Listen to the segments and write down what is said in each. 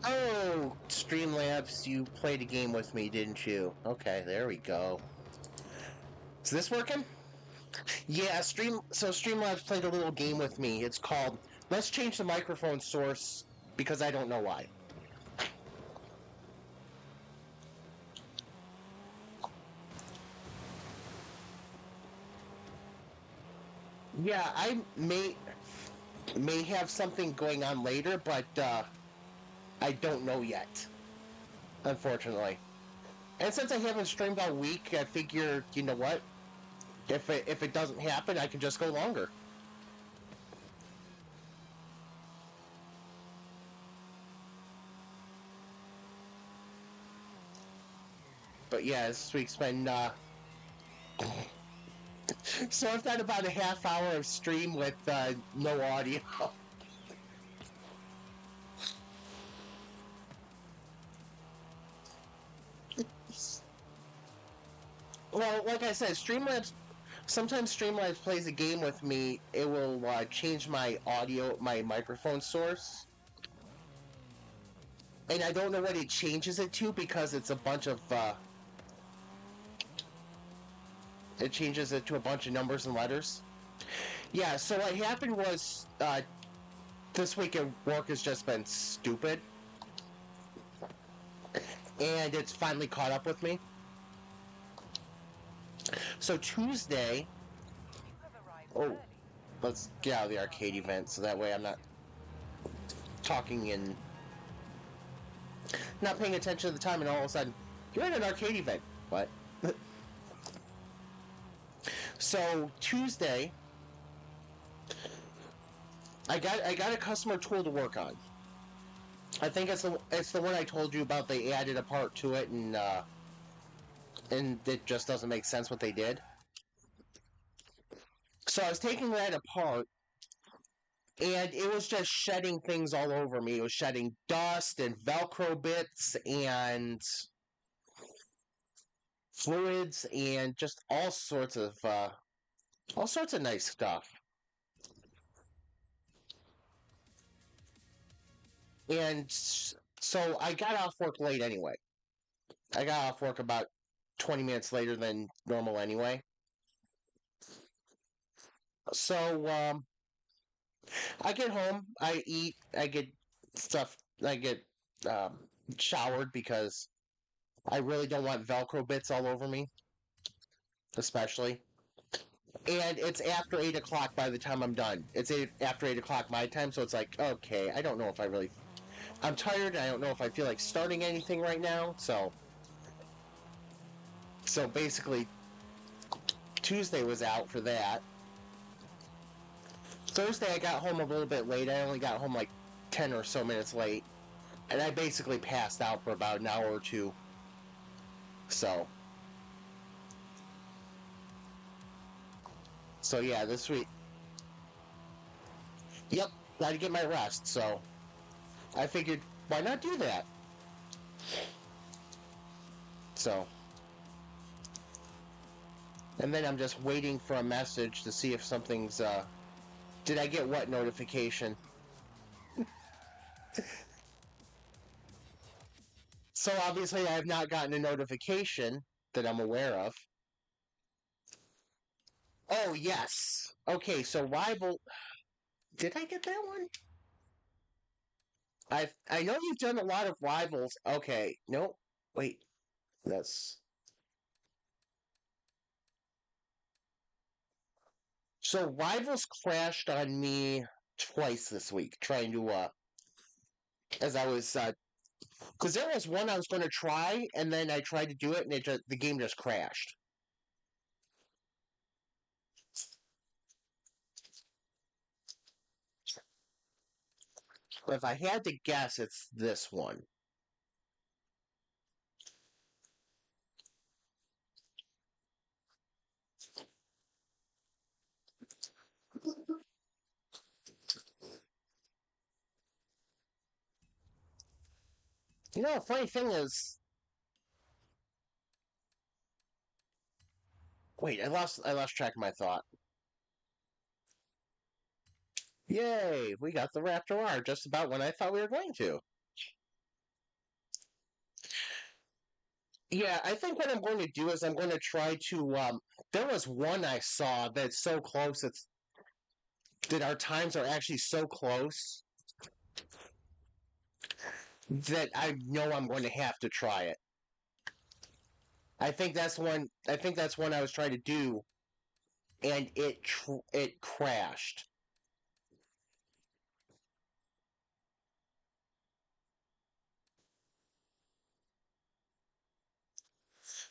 Oh, Streamlabs, you played a game with me, didn't you? Okay, there we go. Is this working? Yeah, Streamlabs played a little game with me. It's called Let's Change the Microphone Source because I don't know why. Yeah, I may have something going on later, but I don't know yet, unfortunately. And since I haven't streamed all week, I figure, you know what? If it doesn't happen, I can just go longer. But yeah, this week's been so I've got about a half hour of stream with no audio. Well, like I said, Streamlabs. Sometimes Streamlabs plays a game with me. It will change my audio, my microphone source, and I don't know what it changes it to because it's a bunch of. It changes it to a bunch of numbers and letters. Yeah. So what happened was this week at work has just been stupid, and it's finally caught up with me. So Tuesday. Oh, let's get out of the arcade event so that way I'm not talking and not paying attention to the time, and all of a sudden you're at an arcade event. What? So Tuesday, I got a customer tool to work on. I think it's the one I told you about. They added a part to it, and it just doesn't make sense what they did. So I was taking that apart, and it was just shedding things all over me. It was shedding dust and Velcro bits and fluids and just all sorts of nice stuff. And so I got off work late anyway. I got off work about 20 minutes later than normal anyway. So I get home, I eat, I get stuff, I get um, showered because I really don't want Velcro bits all over me, especially. And it's after 8 o'clock by the time I'm done. After 8 o'clock my time, so it's like, okay, I don't know if I really. I'm tired. I don't know if I feel like starting anything right now. So basically, Tuesday was out for that. Thursday, I got home a little bit late. I only got home like 10 or so minutes late. And I basically passed out for about an hour or two. So. So yeah, this week. Yep, got to get my rest. So I figured, why not do that? So. And then I'm just waiting for a message to see if something's. Did I get what notification? So obviously I have not gotten a notification that I'm aware of. Oh, yes. Okay, so rival. Did I get that one? I know you've done a lot of rivals. Okay, nope. Wait, that's so rivals crashed on me twice this week trying to as I was because there was one I was going to try and then I tried to do it and the game just crashed. But if I had to guess, it's this one. You know, the funny thing is, wait, I lost track of my thought. Yay, we got the Raptor R just about when I thought we were going to. Yeah, I think what I'm going to do is I'm going to try to. There was one I saw that's so close. It's that our times are actually so close that I know I'm going to have to try it. I think that's one. I think that's one I was trying to do, and it crashed.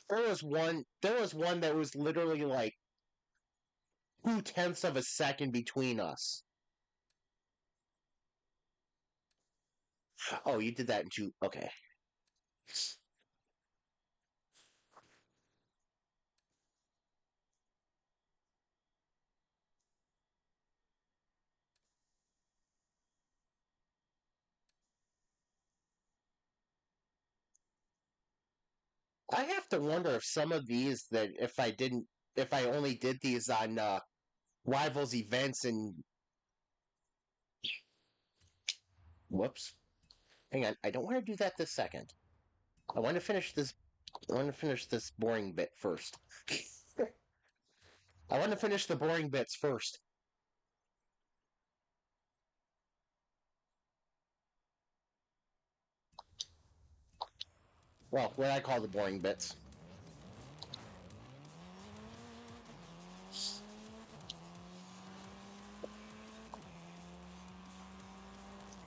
There was one. There was one that was literally like 2/10 of a second between us. Oh, you did that in two. Okay. I have to wonder if some of these that if I only did these on rivals events and whoops, hang on, I don't want to do that this second. I want to finish this. I want to finish this boring bit first. I want to finish the boring bits first. Well, what I call the boring bits.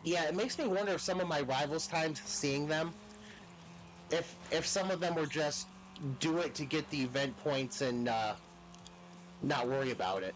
Yeah, it makes me wonder if some of my rivals' times seeing them, if some of them were just do it to get the event points and not worry about it.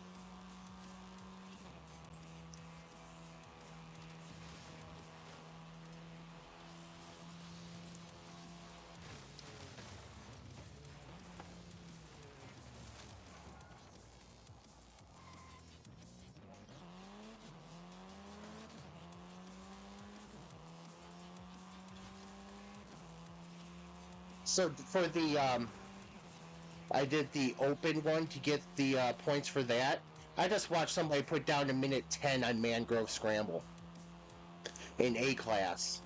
So for the I did the open one to get the points for that. I just watched somebody put down a minute 10 on Mangrove Scramble in A class.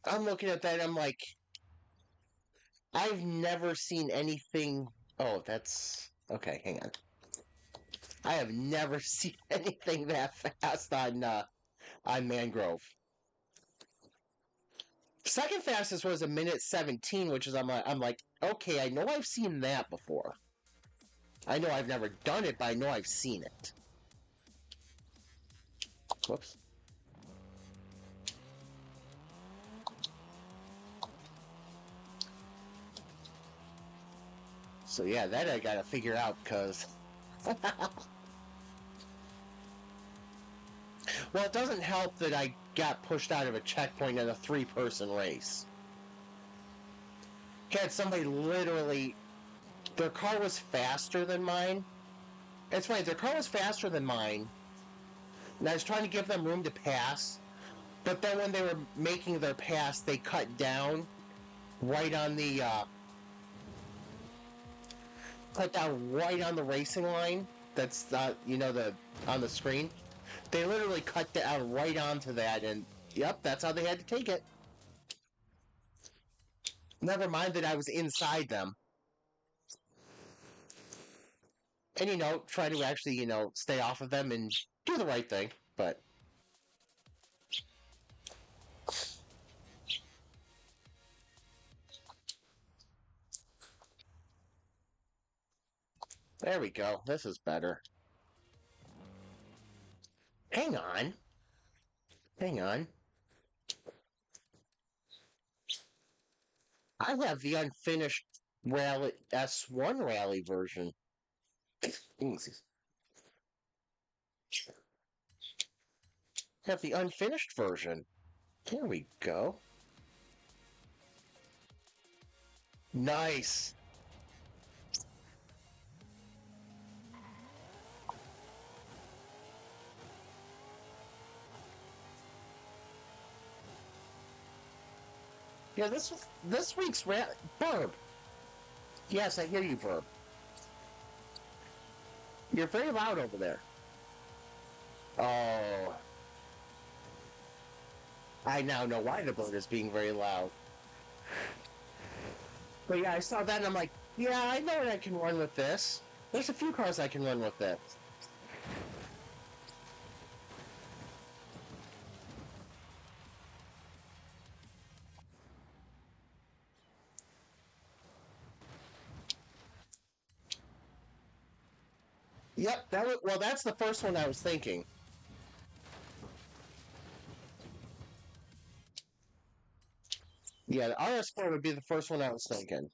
I'm looking at that and I'm like, I've never seen anything. Oh, that's okay. Hang on. I have never seen anything that fast on Mangrove. Second fastest was a minute 17, which is I'm like, okay, I know I've seen that before. I know I've never done it, but I know I've seen it. Whoops. So yeah, that I gotta figure out because well, it doesn't help that I got pushed out of a checkpoint in a three-person race. Had somebody literally, their car was faster than mine. It's funny, their car was faster than mine, and I was trying to give them room to pass. But then when they were making their pass, they cut down right on the racing line. That's the on the screen. They literally cut down right onto that, and yep, that's how they had to take it. Never mind that I was inside them. And try to actually stay off of them and do the right thing. But there we go. This is better. Hang on. Hang on. I have the unfinished rally S1 rally version. Have the unfinished version. Here we go. Nice. Yeah, this week's rally. Verb. Yes, I hear you, Verb. You're very loud over there. Oh, I now know why the boat is being very loud. But yeah, I saw that and I'm like, yeah, I know what I can run with this. There's a few cars I can run with this. Yep, well, that's the first one I was thinking. Yeah, the RS4 would be the first one I was thinking.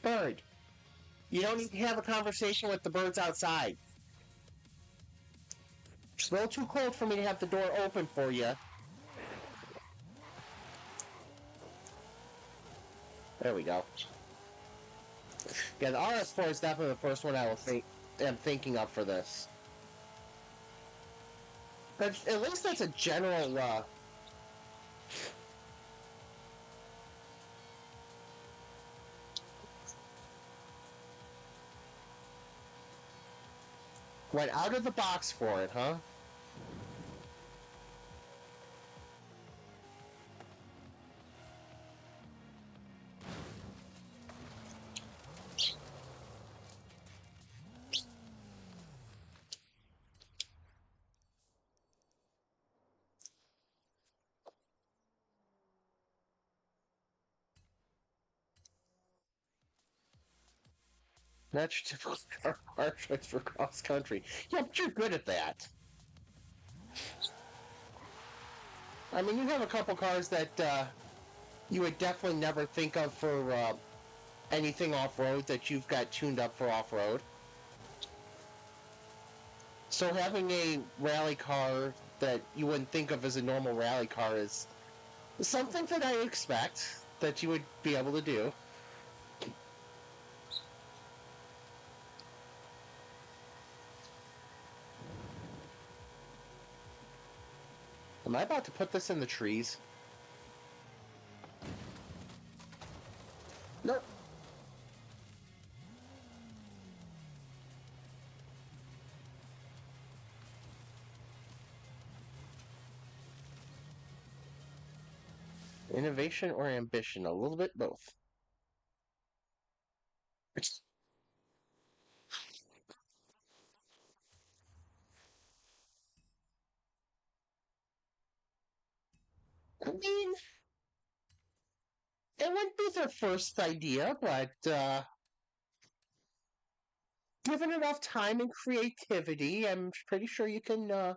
Bird, you don't need to have a conversation with the birds outside. It's a little too cold for me to have the door open for you. There we go. Yeah, the RS4 is definitely the first one am thinking of for this. But at least that's a general. Went out of the box for it, huh? That's typical car tricks for cross country. Yeah, but you're good at that. I mean, you have a couple cars that you would definitely never think of for anything off road that you've got tuned up for off road. So having a rally car that you wouldn't think of as a normal rally car is something that I expect that you would be able to do. Am I about to put this in the trees? Nope. Innovation or ambition? A little bit both. I mean, it wouldn't be their first idea, but given enough time and creativity, I'm pretty sure you can. I'm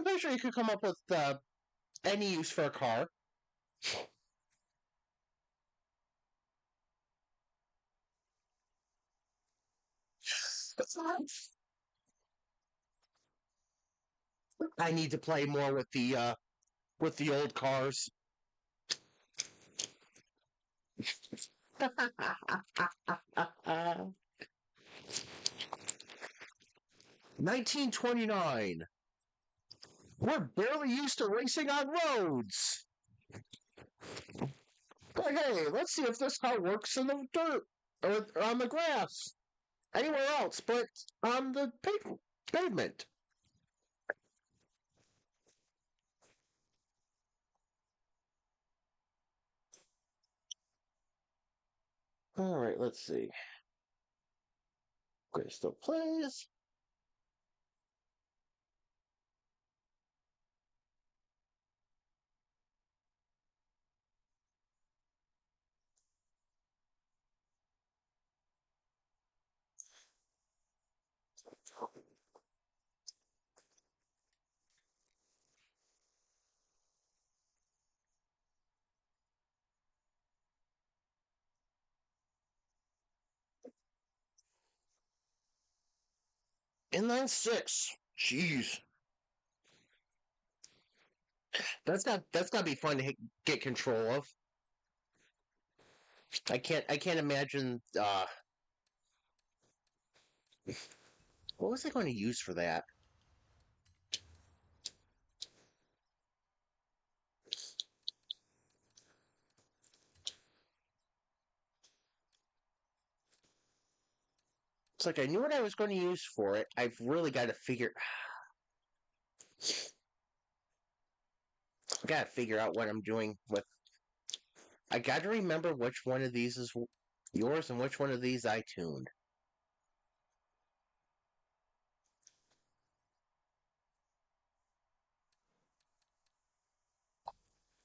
pretty sure you could come up with any use for a car. I need to play more with the old cars. 1929. We're barely used to racing on roads. But hey, let's see if this car works in the dirt or on the grass. Anywhere else but on the pavement. All right, let's see. Okay, still plays. Inline six. Jeez, that's got to be fun to get control of. I can't imagine. What was I going to use for that? It's like I knew what I was going to use for it. I've really got to figure. Got to figure out what I'm doing with. I got to remember which one of these is yours and which one of these I tuned.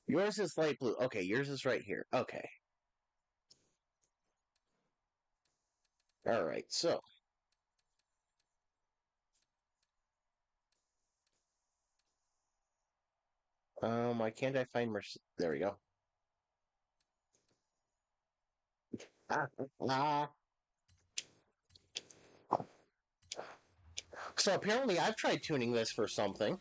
Yours is light blue. Okay, yours is right here. Okay. All right. So, why can't I find There we go. Ah. So apparently, I've tried tuning this for something.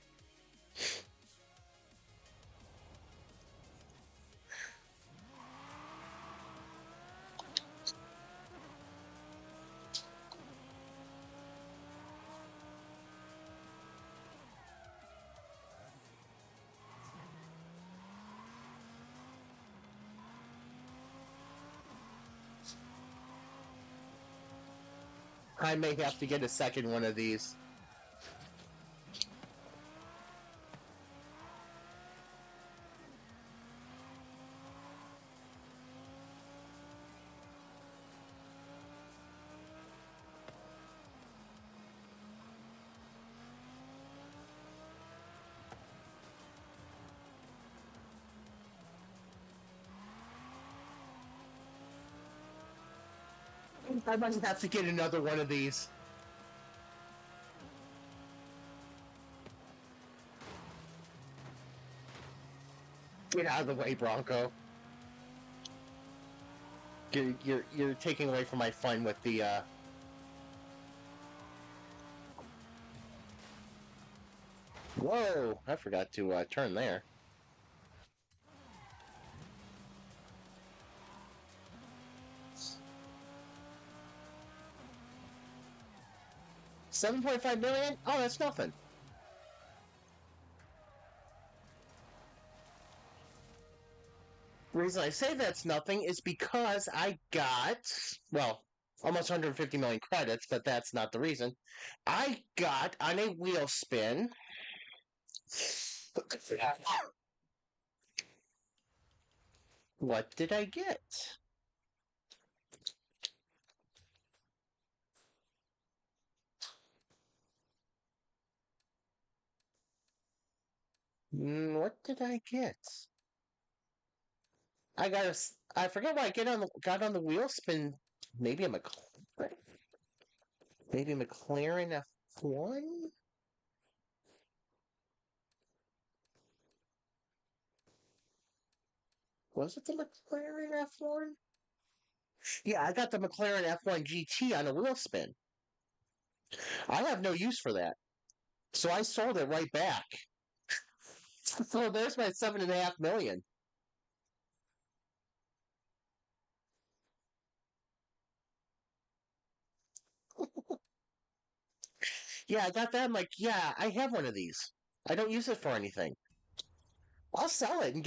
I may have to get a second one of these. I might have to get another one of these. Get out of the way, Bronco. You're taking away from my fun with the. Whoa! I forgot to turn there. $7.5 million? Oh, that's nothing. The reason I say that's nothing is because I got, well, almost 150 million credits, but that's not the reason. I got on a wheel spin. What did I get? What did I get? I got a. I forget what I got on the wheel spin. Maybe a McLaren. Maybe McLaren F1. Was it the McLaren F1? Yeah, I got the McLaren F1 GT on a wheel spin. I have no use for that, so I sold it right back. So there's my 7.5 million. Yeah, I got that. I'm like, yeah, I have one of these. I don't use it for anything. I'll sell it and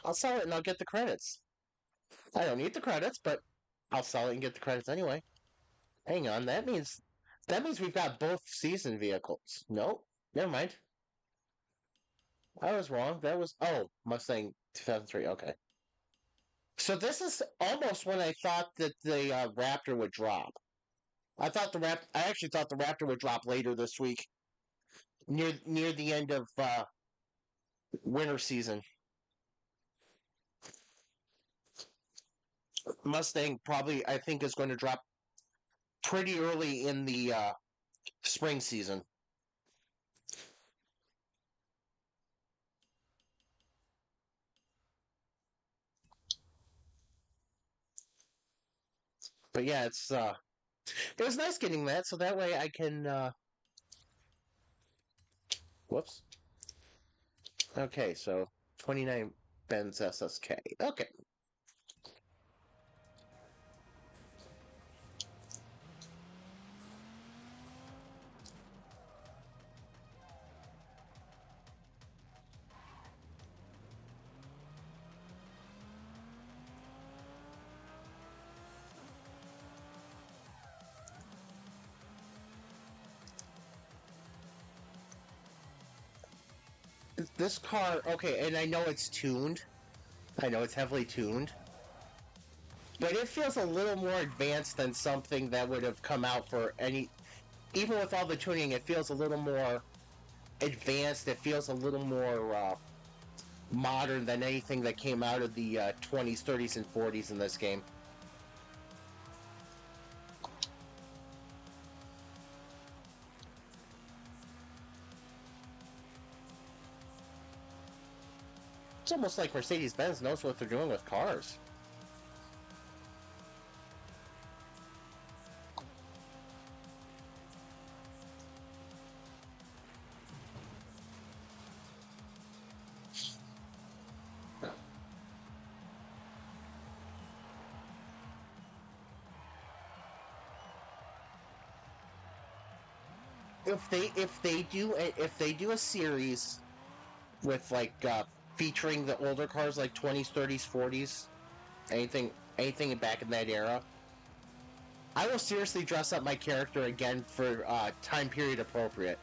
I'll sell it and I'll get the credits. I don't need the credits, but I'll sell it and get the credits anyway. Hang on, that means we've got both season vehicles. Nope, never mind. I was wrong. That was Mustang 2003. Okay, so this is almost when I thought that the Raptor would drop. I actually thought the Raptor would drop later this week, near the end of winter season. Mustang probably I think is going to drop pretty early in the spring season. But yeah, it was nice getting that, so that way I can. Whoops. Okay, so 29 Benz SSK. Okay. This car, okay, and I know it's tuned. I know it's heavily tuned. But it feels a little more advanced than something that would have come out for any. Even with all the tuning, it feels a little more advanced. It feels a little more modern than anything that came out of the 20s, 30s, and 40s in this game. It's almost like Mercedes-Benz knows what they're doing with cars. If they do a series with like featuring the older cars like 20s, 30s, 40s, anything back in that era, I will seriously dress up my character again for time period appropriate.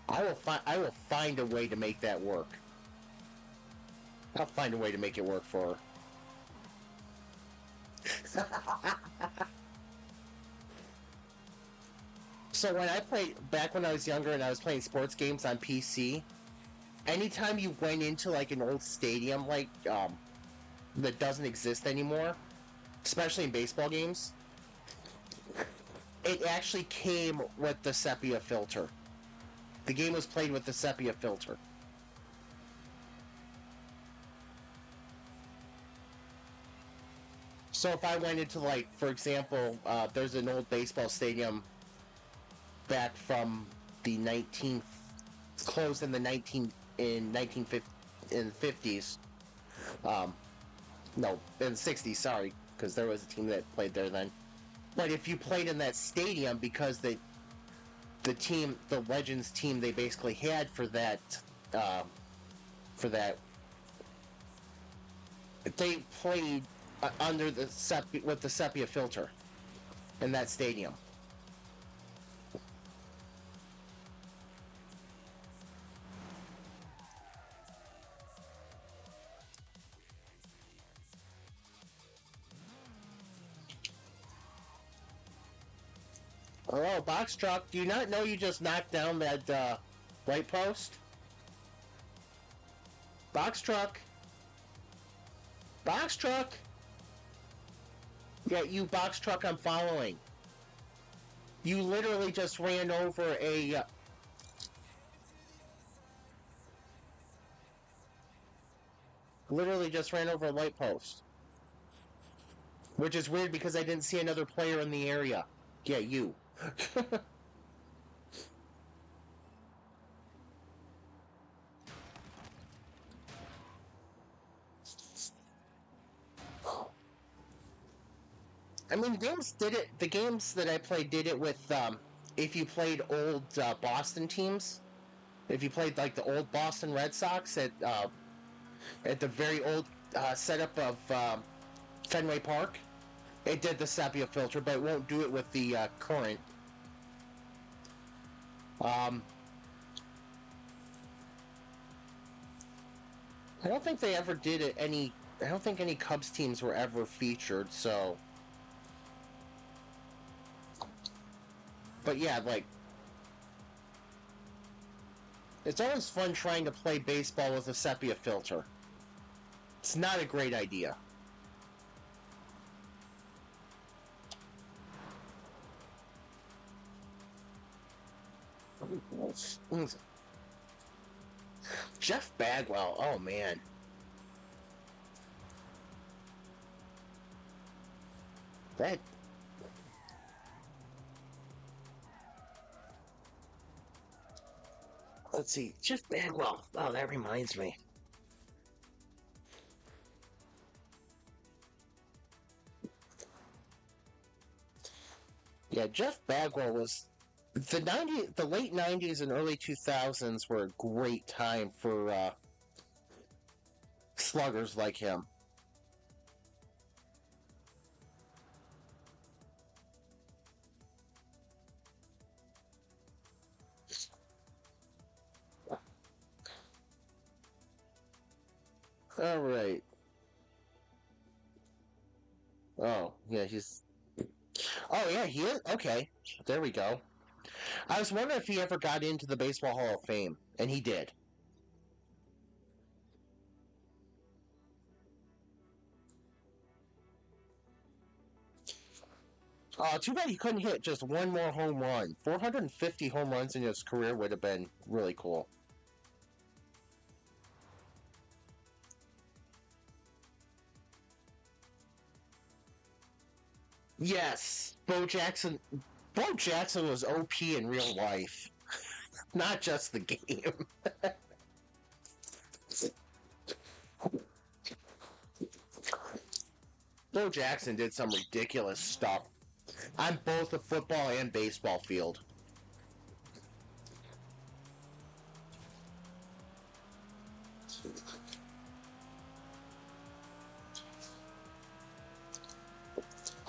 I will find a way to make that work. I'll find a way to make it work for her. So when I played back when I was younger and I was playing sports games on PC, anytime you went into like an old stadium like that doesn't exist anymore, especially in baseball games, it actually came with the sepia filter. The game was played with the sepia filter. So if I went into like, for example, there's an old baseball stadium back from the 19th, closed in the 1950 in 50s. Um, no, in the 60s. Sorry, because there was a team that played there then. But if you played in that stadium, because the Legends team they basically had um, for that, they played under the with the sepia filter in that stadium. Oh, box truck! Do you not know you just knocked down that light post? Box truck! Box truck! Yeah, you box truck I'm following. You literally just ran over a light post. Which is weird because I didn't see another player in the area. Yeah, you. I mean, the games that I played did it with, if you played old Boston teams, if you played like the old Boston Red Sox at the very old setup of Fenway Park, it did the sepia filter, but it won't do it with the current. Um, I don't think they ever did it any. I don't think any Cubs teams were ever featured. So, but yeah, like it's always fun trying to play baseball with a sepia filter. It's not a great idea. Jeff Bagwell. Oh man, that. Let's see, Jeff Bagwell. Oh, that reminds me. Yeah, Jeff Bagwell was the late '90s and early 2000s were a great time for sluggers like him. All right. Oh, yeah, he's. Oh, yeah, he is. Okay, there we go. I was wondering if he ever got into the Baseball Hall of Fame, and he did. Too bad he couldn't hit just one more home run. 450 home runs in his career would have been really cool. Yes, Bo Jackson. Bo Jackson was OP in real life, not just the game. Bo Jackson did some ridiculous stuff on both the football and baseball field.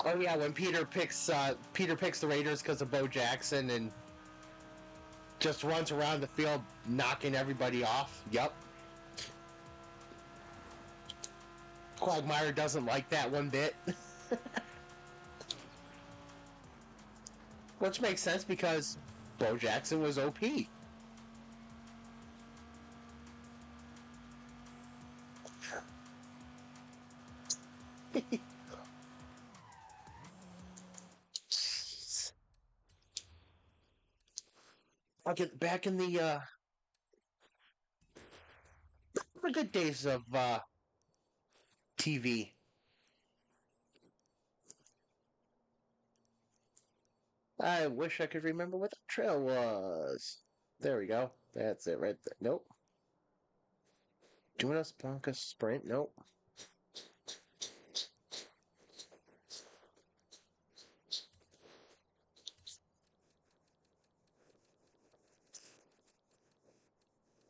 Oh yeah, when Peter picks the Raiders because of Bo Jackson and just runs around the field knocking everybody off. Yep. Quagmire doesn't like that one bit. Which makes sense because Bo Jackson was OP. I'll get back in the good days of TV. I wish I could remember what the trail was. There we go. That's it right there. Nope. Doing a Sponka sprint. Nope.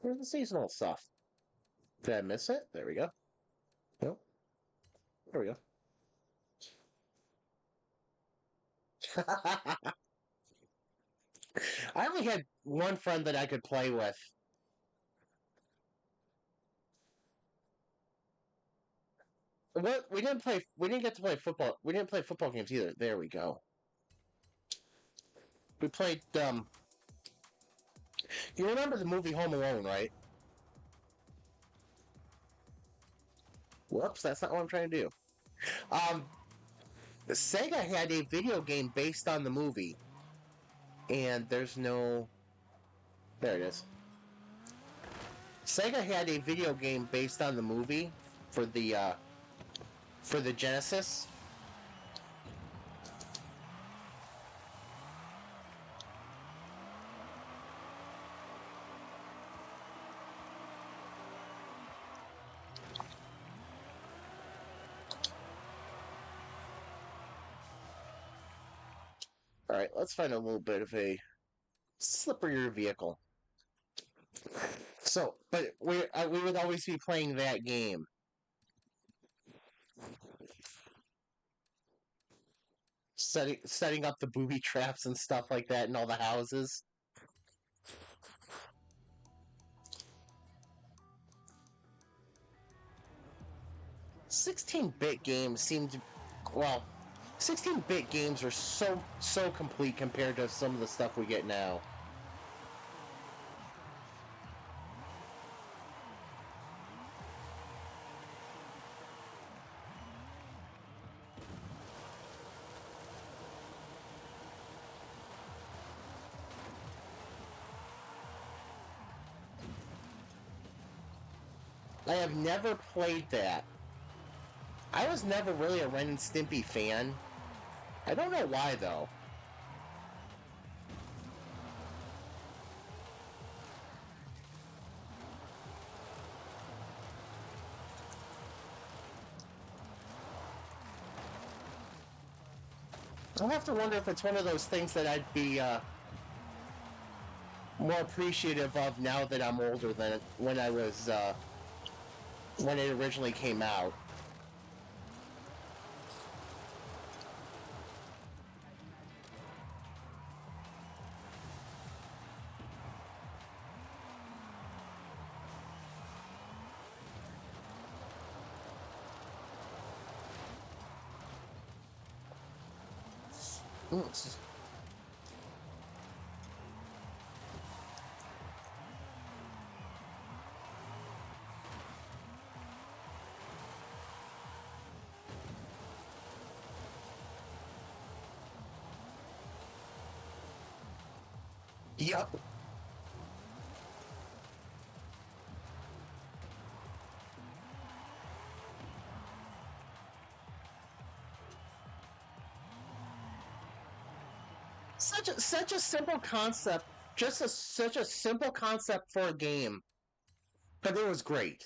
Where's the seasonal stuff? Did I miss it? There we go. Nope. There we go. I only had one friend that I could play with. What we didn't play. We didn't get to play football. We didn't play football games either. There we go. We played. You remember the movie Home Alone, right? Whoops, that's not what I'm trying to do. Um, Sega had a video game based on the movie, and there's no. There it is. Sega had a video game based on the movie for the Genesis. All right, let's find a little bit of a slipperier vehicle. So, but we would always be playing that game. Setting up the booby traps and stuff like that in all the houses. 16-bit games seemed well. 16-bit games are so complete compared to some of the stuff we get now. I have never played that. I was never really a Ren and Stimpy fan. I don't know why though. I have to wonder if it's one of those things that I'd be more appreciative of now that I'm older than when I was when it originally came out. Mm. Yep. Such a simple concept, such a simple concept for a game, but it was great.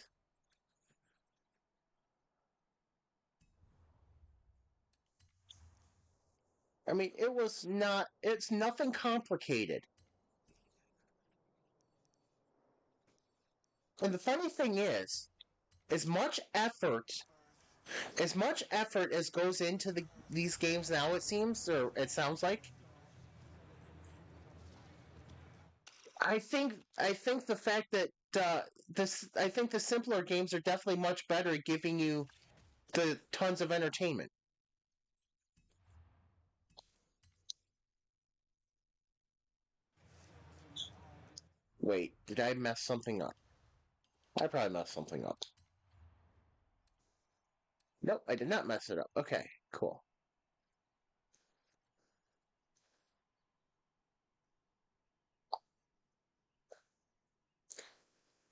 I mean, it was not. It's nothing complicated. And the funny thing is, as much effort, as much effort as goes into these games now, it seems, or it sounds like, I think the fact that I think the simpler games are definitely much better at giving you the tons of entertainment. Wait, did I mess something up? I probably messed something up. Nope, I did not mess it up. Okay, cool.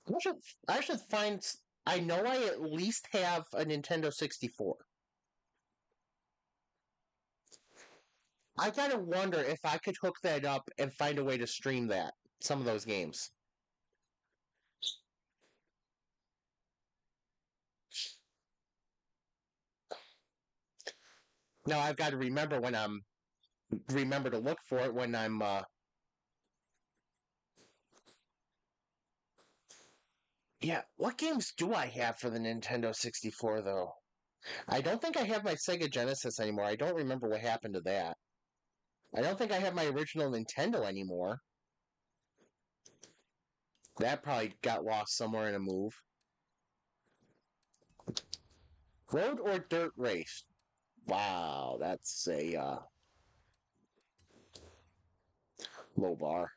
I should I should find. I know I at least have a Nintendo 64. I gotta wonder if I could hook that up and find a way to stream that some of those games. Now I've got to remember to look for it when I'm. Yeah, what games do I have for the Nintendo 64 though? I don't think I have my Sega Genesis anymore. I don't remember what happened to that. I don't think I have my original Nintendo anymore. That probably got lost somewhere in a move. Road or dirt race? Wow, that's a low bar.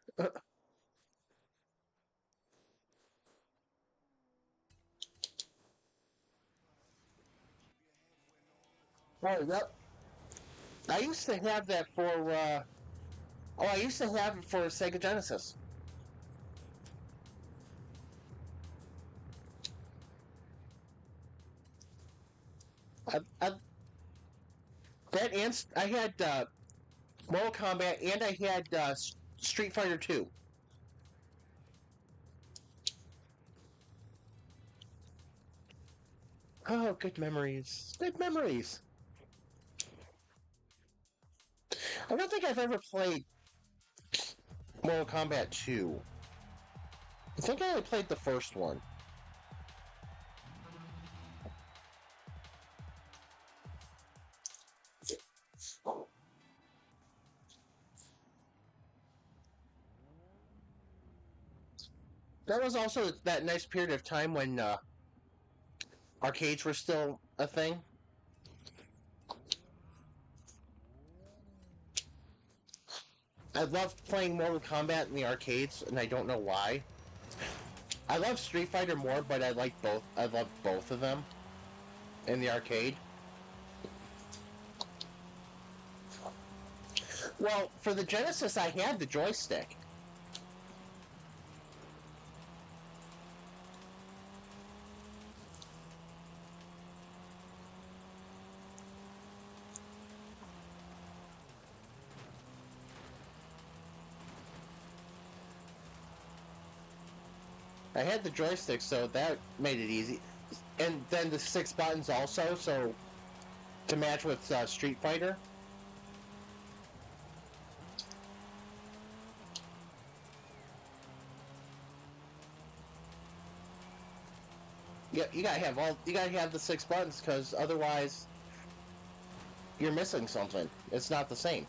Oh, yep. I used to have that for. Oh, I used to have it for Sega Genesis. I that and I had Mortal Kombat and I had Street Fighter 2. Oh, good memories. Good memories. I don't think I've ever played Mortal Kombat 2. I think I only played the first one. That was also that nice period of time when arcades were still a thing. I loved playing Mortal Kombat in the arcades, and I don't know why. I love Street Fighter more, but I like both. I love both of them in the arcade. Well, for the Genesis, I had the joystick. I had the joystick, so that made it easy. And then the 6 buttons also, so to match with Street Fighter. you gotta have the six buttons because otherwise you're missing something. It's not the same.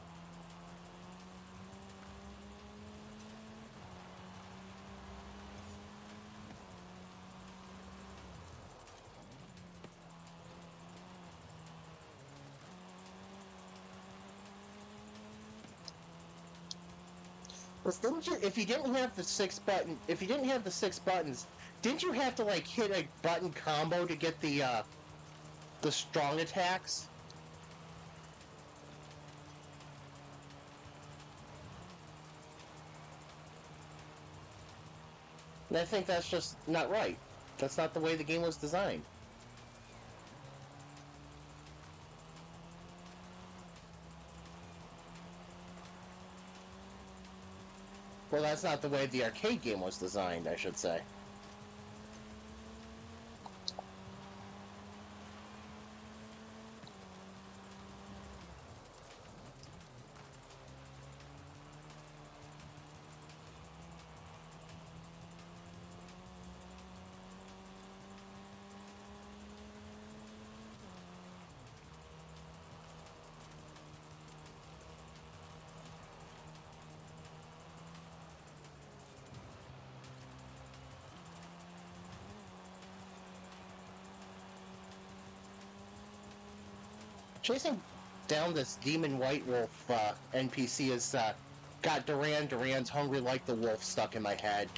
If you didn't have the if you didn't have the six buttons, didn't you have to like hit a button combo to get the strong attacks? And I think that's just not right. That's not the way the game was designed. Well, that's not the way the arcade game was designed, I should say. Chasing down this demon white wolf NPC has got Duran's hungry like the wolf stuck in my head.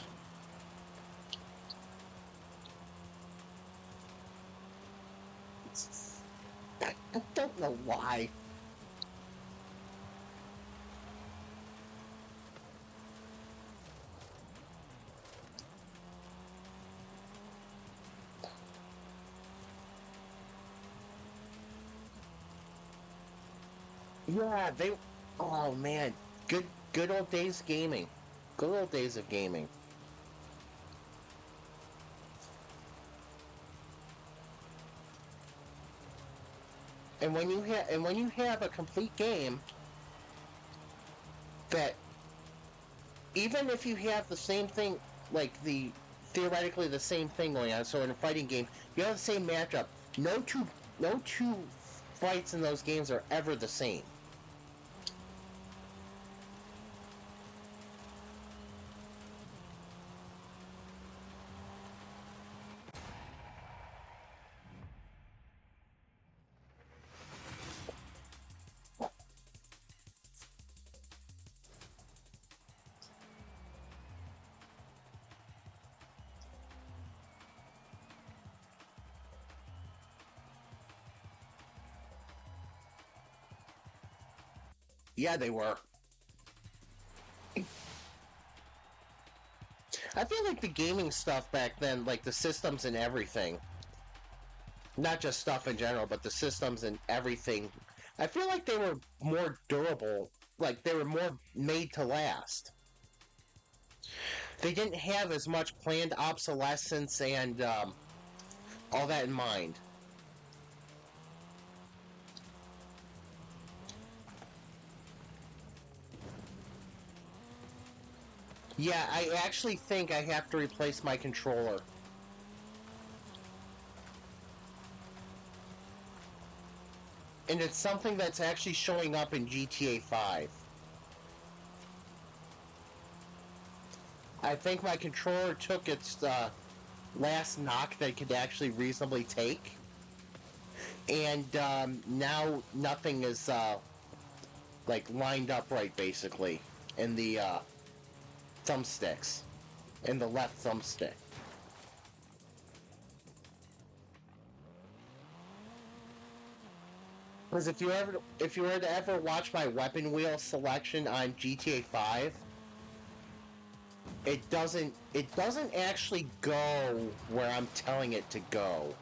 I don't know why. Yeah, they. Oh man, good old days gaming. Good old days of gaming. And when you have a complete game that even if you have the same thing, like the theoretically the same thing going on. So in a fighting game, you have the same matchup. No two fights in those games are ever the same. Yeah, they were. I feel like the gaming stuff back then, like the systems and everything, not just stuff in general, but the systems and everything, I feel like they were more durable. Like they were more made to last. They didn't have as much planned obsolescence and all that in mind. Yeah, I actually think I have to replace my controller. And it's something that's actually showing up in GTA 5. I think my controller took its last knock that it could actually reasonably take. And now nothing is like lined up right, basically, in the thumbsticks, in the left thumbstick. Because if you were to ever watch my weapon wheel selection on GTA 5, it doesn't actually go where I'm telling it to go.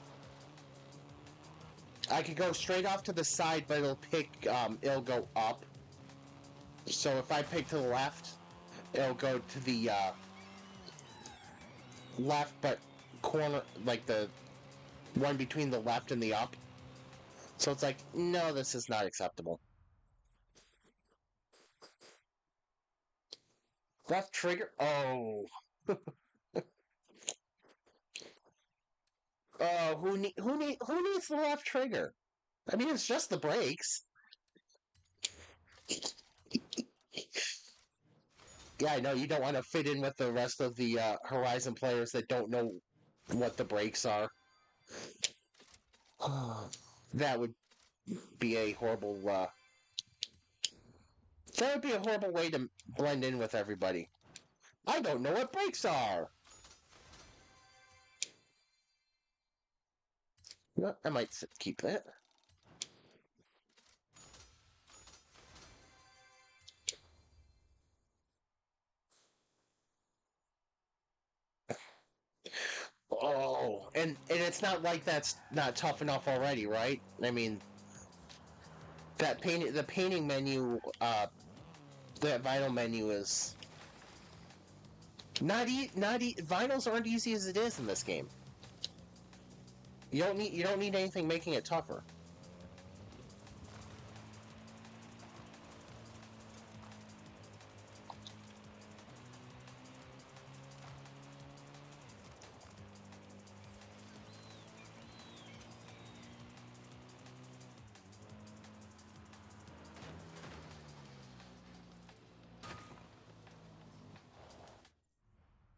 I could go straight off to the side, but it'll go up. So if I pick to the left, it'll go to the left, but corner, like the one between the left and the up. So it's like, no, this is not acceptable. Left trigger. Oh, who needs the left trigger? I mean, it's just the brakes. Yeah, I know you don't want to fit in with the rest of the Horizon players that don't know what the brakes are. That would be a horrible. That would be a horrible way to blend in with everybody. I don't know what brakes are. No, I might keep that. Oh, and it's not like that's not tough enough already, right? I mean, the painting menu, that vinyl menu is vinyls aren't easy as it is in this game. You don't need anything making it tougher.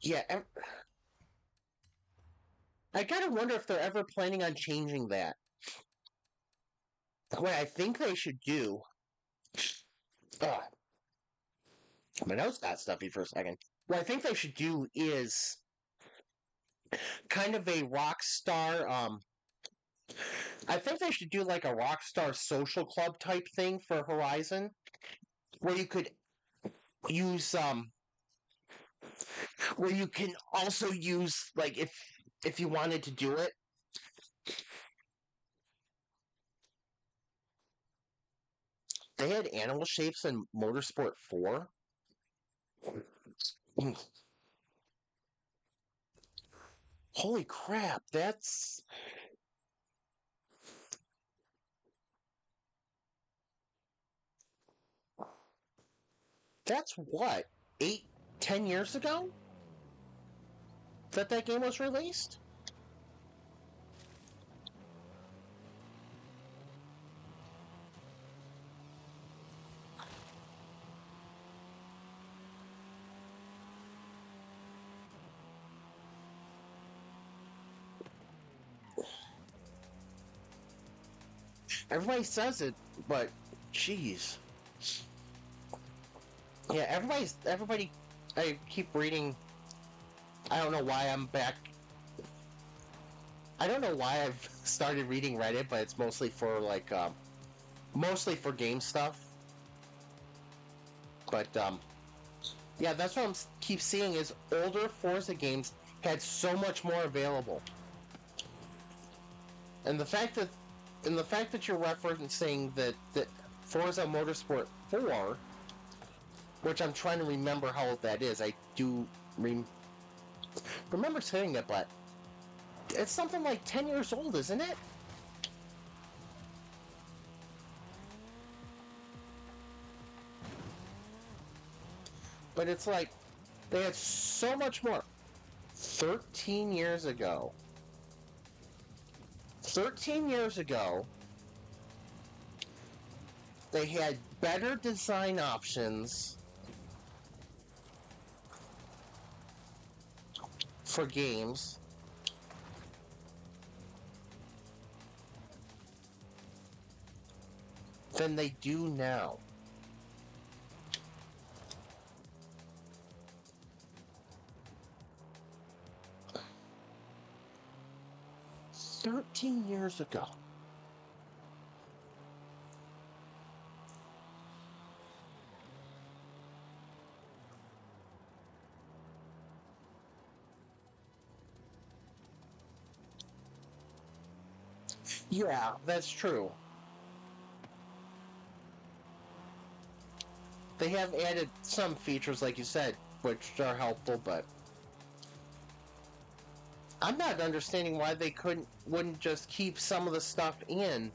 Yeah, I gotta wonder if they're ever planning on changing that. What I think they should do. Uh, my nose got stuffy for a second. What I think they should do is kind of a rock star. I think they should do like a Rockstar Social Club type thing for Horizon, where you could use where you can also use, like, if you wanted to do it. They had animal shapes in Motorsport 4. Holy crap, that's what, 8, 10 years ago that game was released? Everybody says it, but jeez. Yeah, everybody. I keep reading. I don't know why I'm back. I don't know why I've started reading Reddit, but it's mostly for like, mostly for game stuff. But yeah, that's what keep seeing is older Forza games had so much more available, and the fact that you're referencing that Forza Motorsport 4, which I'm trying to remember how old that is. I do remember saying that, but it's something like 10 years old, isn't it? But it's like they had so much more. 13 years ago. 13 years ago, they had better design options for games than they do now. "13 years ago." Yeah, that's true. They have added some features, like you said, which are helpful, but I'm not understanding why they wouldn't just keep some of the stuff in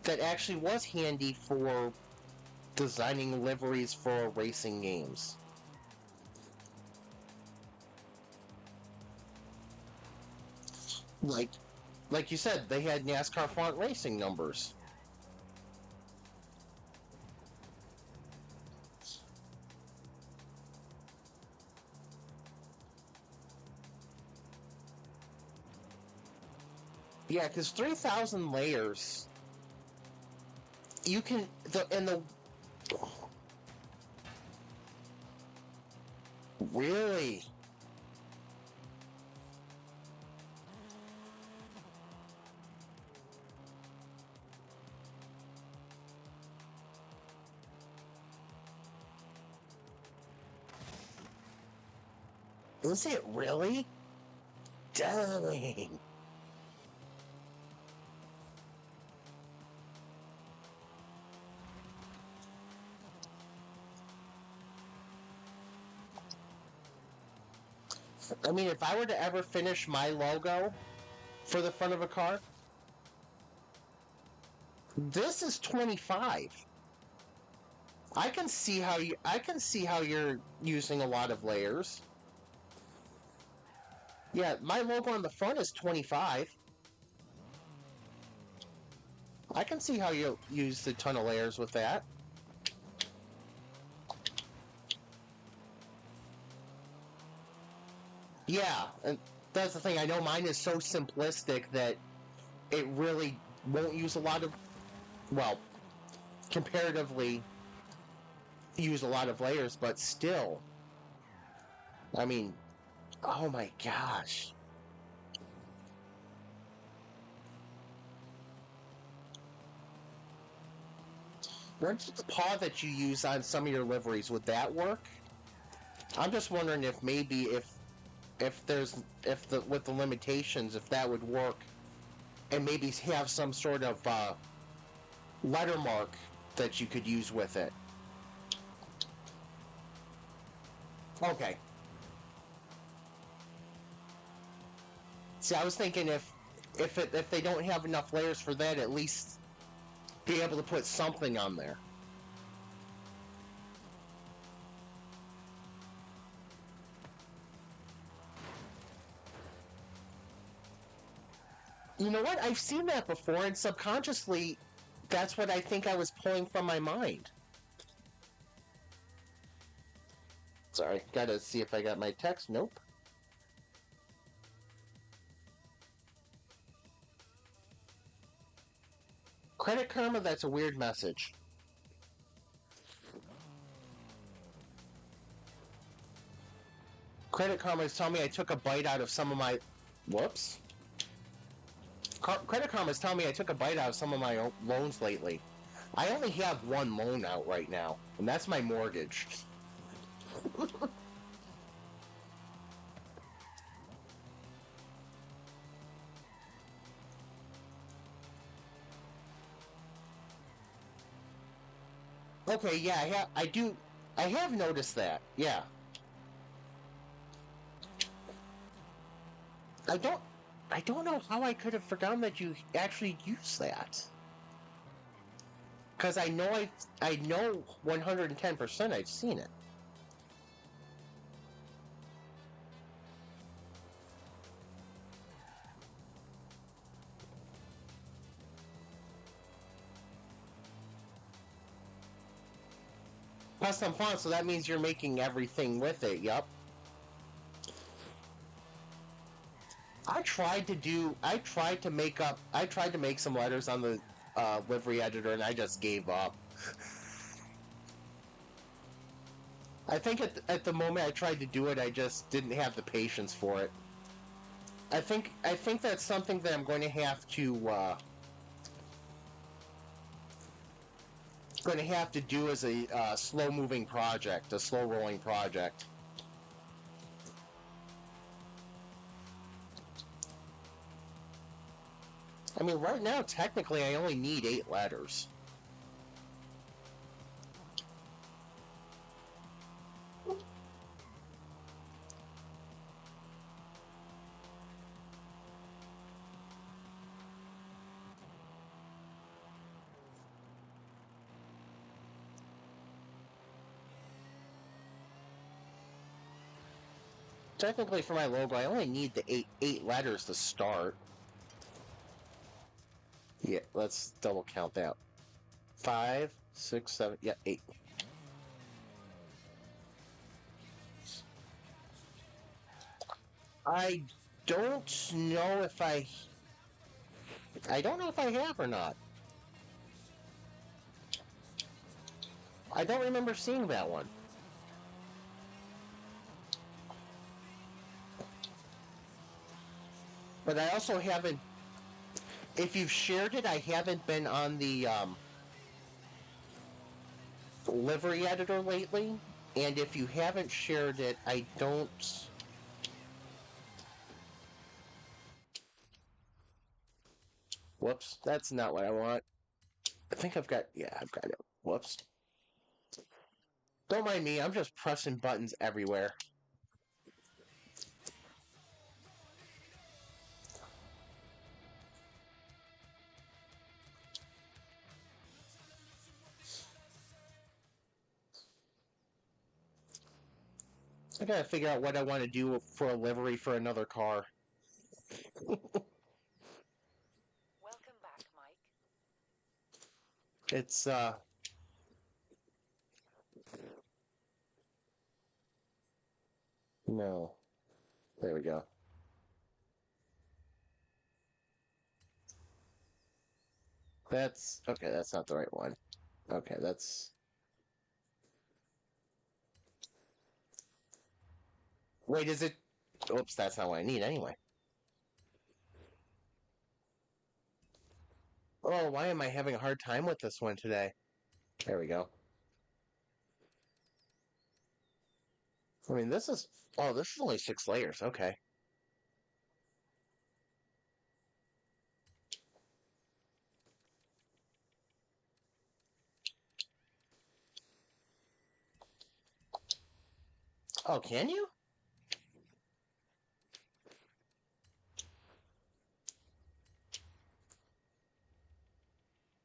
that actually was handy for designing liveries for racing games. Like, like you said, they had NASCAR font racing numbers. Yeah, because 3,000 layers, you can the really. Is it really? Dang. I mean, if I were to ever finish my logo for the front of a car, this is 25. I can see how you're using a lot of layers. Yeah, my logo on the front is 25. I can see how you use a ton of layers with that. Yeah, and that's the thing. I know mine is so simplistic that it really won't use a lot of, well, comparatively use a lot of layers, but still, I mean, oh my gosh. What's the paw that you use on some of your liveries? Would that work? I'm just wondering if maybe if there's if the with the limitations if that would work and maybe have some sort of letter mark that you could use with it. Okay. See, I was thinking if they don't have enough layers for that, at least be able to put something on there. You know what? I've seen that before, and subconsciously, that's what I think I was pulling from my mind. Sorry, gotta see if I got my text. Nope. Credit Karma, that's a weird message. Credit Karma is telling me I took a bite out of some of my. Whoops. Credit Karma is telling me I took a bite out of some of my loans lately. I only have one loan out right now, and that's my mortgage. Okay, yeah, I have noticed that. Yeah, I don't, I don't know how I could have forgotten that you actually use that. Because I know 110% I've seen it. Custom font, so that means you're making everything with it. Yup. I tried to make some letters on the livery editor, and I just gave up. I think at the moment I tried to do it, I just didn't have the patience for it. I think that's something that I'm going to have to do as a slow moving project, a slow rolling project. I mean, right now, technically, I only need 8 letters. Technically, for my logo, I only need the eight letters to start. Yeah, let's double count that. 5, 6, 7, yeah, 8. I don't know if I don't know if I have or not. I don't remember seeing that one. But I also haven't. If you've shared it, I haven't been on the livery editor lately. And if you haven't shared it, I don't. Whoops, that's not what I want. I think I've got. Yeah, I've got it. Whoops. Don't mind me, I'm just pressing buttons everywhere. I gotta figure out what I want to do for a livery for another car. Welcome back, Mike. It's, no. There we go. Okay, that's not the right one. Okay, that's. Wait, is it? Oops, that's not what I need anyway. Oh, why am I having a hard time with this one today? There we go. I mean, this is. Oh, this is only 6 layers. Okay. Oh, can you?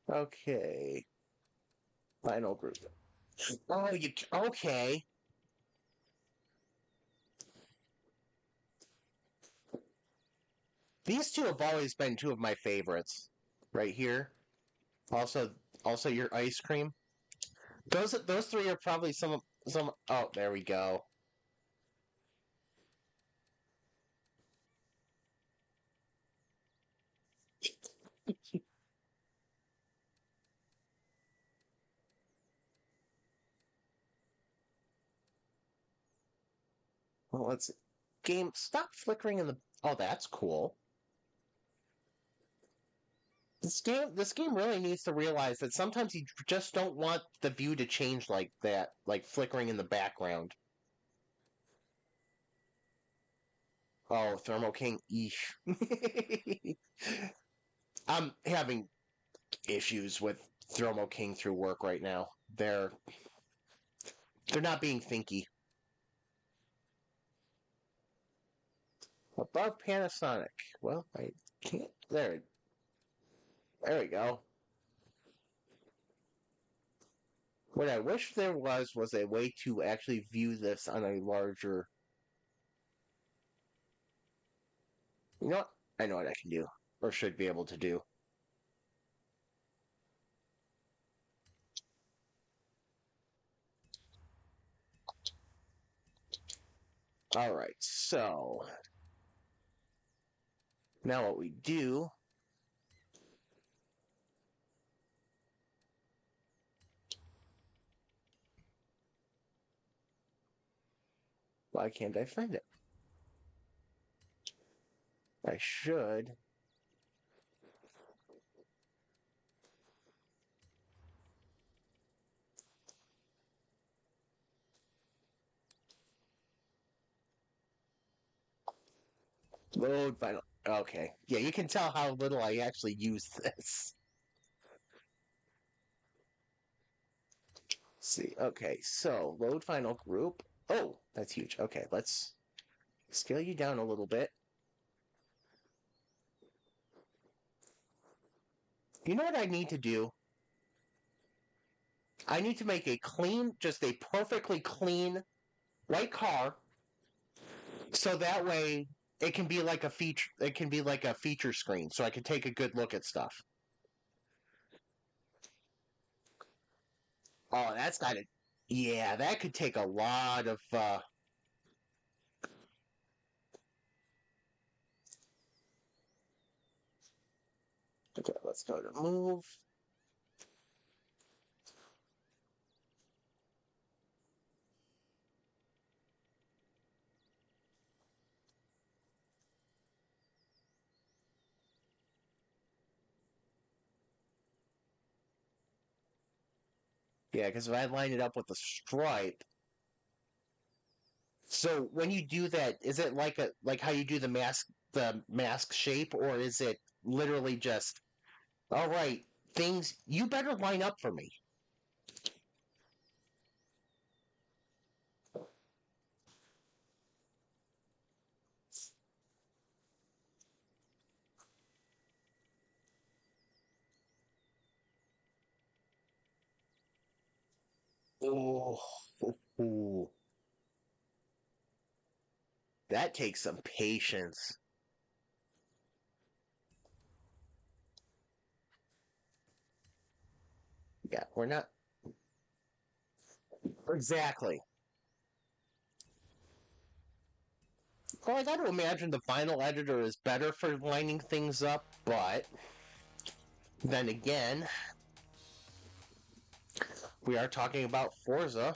Okay. Final group. Oh, you. Okay. These two have always been two of my favorites. Right here. Also, also your ice cream. Those three are probably some. Oh, there we go. Well, let's game. Stop flickering in the. Oh, that's cool. This game really needs to realize that sometimes you just don't want the view to change like that, like flickering in the background. Oh, Thermo King, eesh. I'm having issues with Thermo King through work right now. They're not being thinky. Above Panasonic. Well, I can't. There we go. What I wish there was a way to actually view this on a larger. You know what? I know what I can do, or should be able to do. All right, so now what we do. Why can't I find it? I should. Load final. Okay. Yeah, you can tell how little I actually use this. Let's see. Okay, so load final group. Oh, that's huge. Okay, let's scale you down a little bit. You know what I need to do? I need to make a clean, just a perfectly clean white car, so that way it can be like a feature. It can be like a feature screen, so I can take a good look at stuff. Oh, that's not it. Yeah, that could take a lot of. Okay, let's go to move. Yeah, because if I line it up with the stripe. So when you do that, is it like how you do the mask shape, or is it literally just all right? Things you better line up for me. Oh, ooh, that takes some patience. Yeah, we're not exactly. Well, I got to imagine the final editor is better for lining things up, but then again, we are talking about Forza.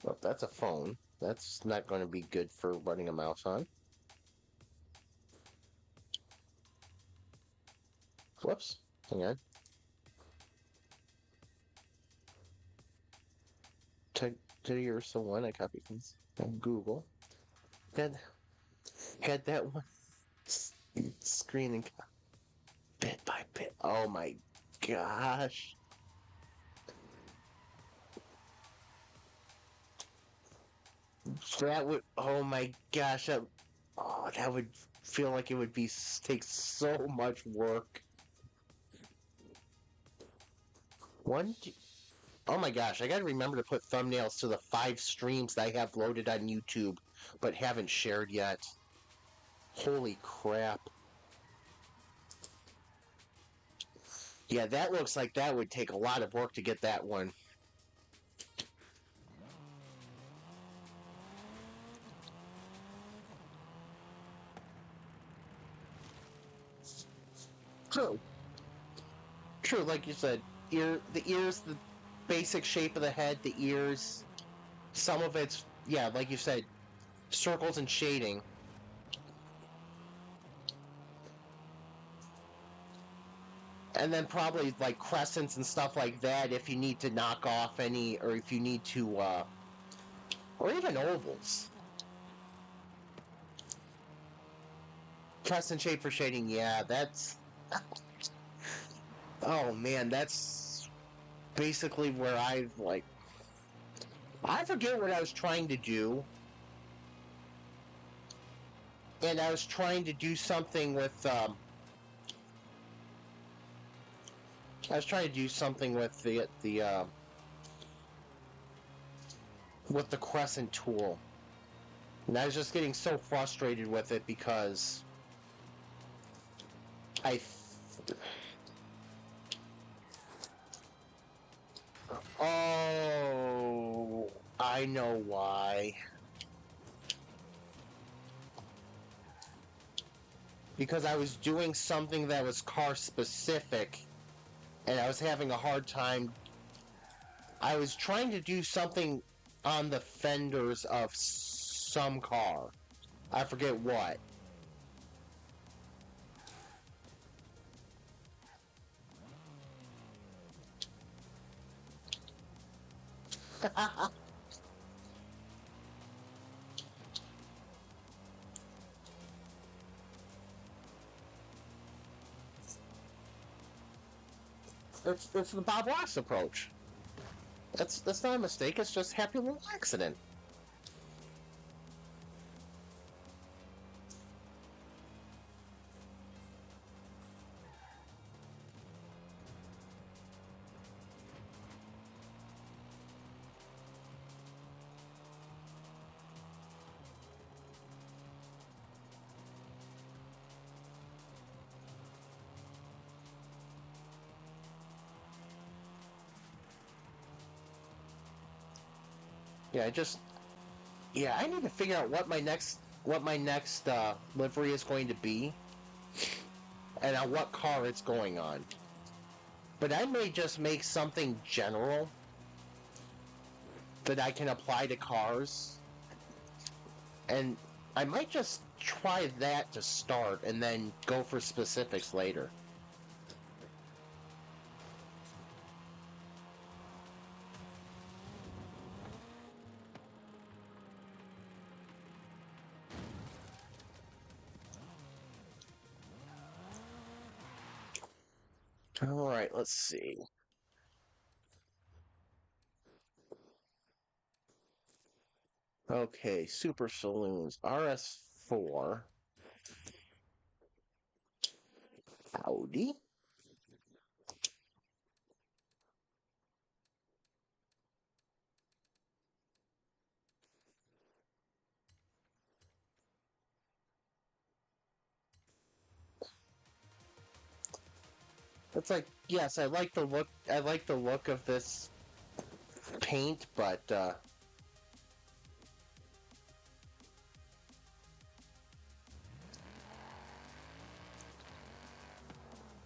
Well, that's a phone. That's not going to be good for running a mouse on. Whoops. Hang on. Teddy Ursa one. I copied from Google. Had had that one screening bit by bit. Oh my gosh. That would. Oh my gosh. That would feel like it would be take so much work. One. Oh my gosh, I gotta remember to put thumbnails to the 5 streams that I have loaded on YouTube, but haven't shared yet. Holy crap. Yeah, that looks like that would take a lot of work to get that one. True. True, like you said, the ears, the basic shape of the head, the ears, some of it's, yeah, like you said, circles and shading. And then probably like crescents and stuff like that if you need to knock off any, or if you need to, or even ovals. Crescent shape for shading, yeah, that's. Oh man, that's basically where I've like. I forget what I was trying to do, and I was trying to do something with. I was trying to do something with the crescent tool, and I was just getting so frustrated with it because I. Oh, I know why. Because I was doing something that was car specific, and I was having a hard time. I was trying to do something on the fenders of some car. I forget what. It's the Bob Ross approach. That's not a mistake. It's just happy little accident. Yeah, I need to figure out what my next livery is going to be, and on what car it's going on. But I may just make something general that I can apply to cars, and I might just try that to start and then go for specifics later. All right, let's see. Okay, Super Saloons RS4 Audi. It's like, yes, I like the look. I like the look of this paint, but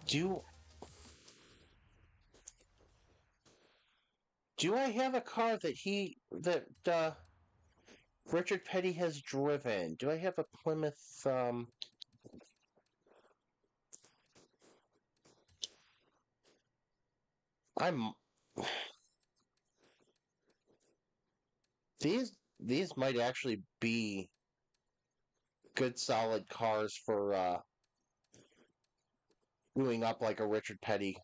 do do I have a car that Richard Petty has driven? Do I have a Plymouth? I'm these might actually be good solid cars for doing up like a Richard Petty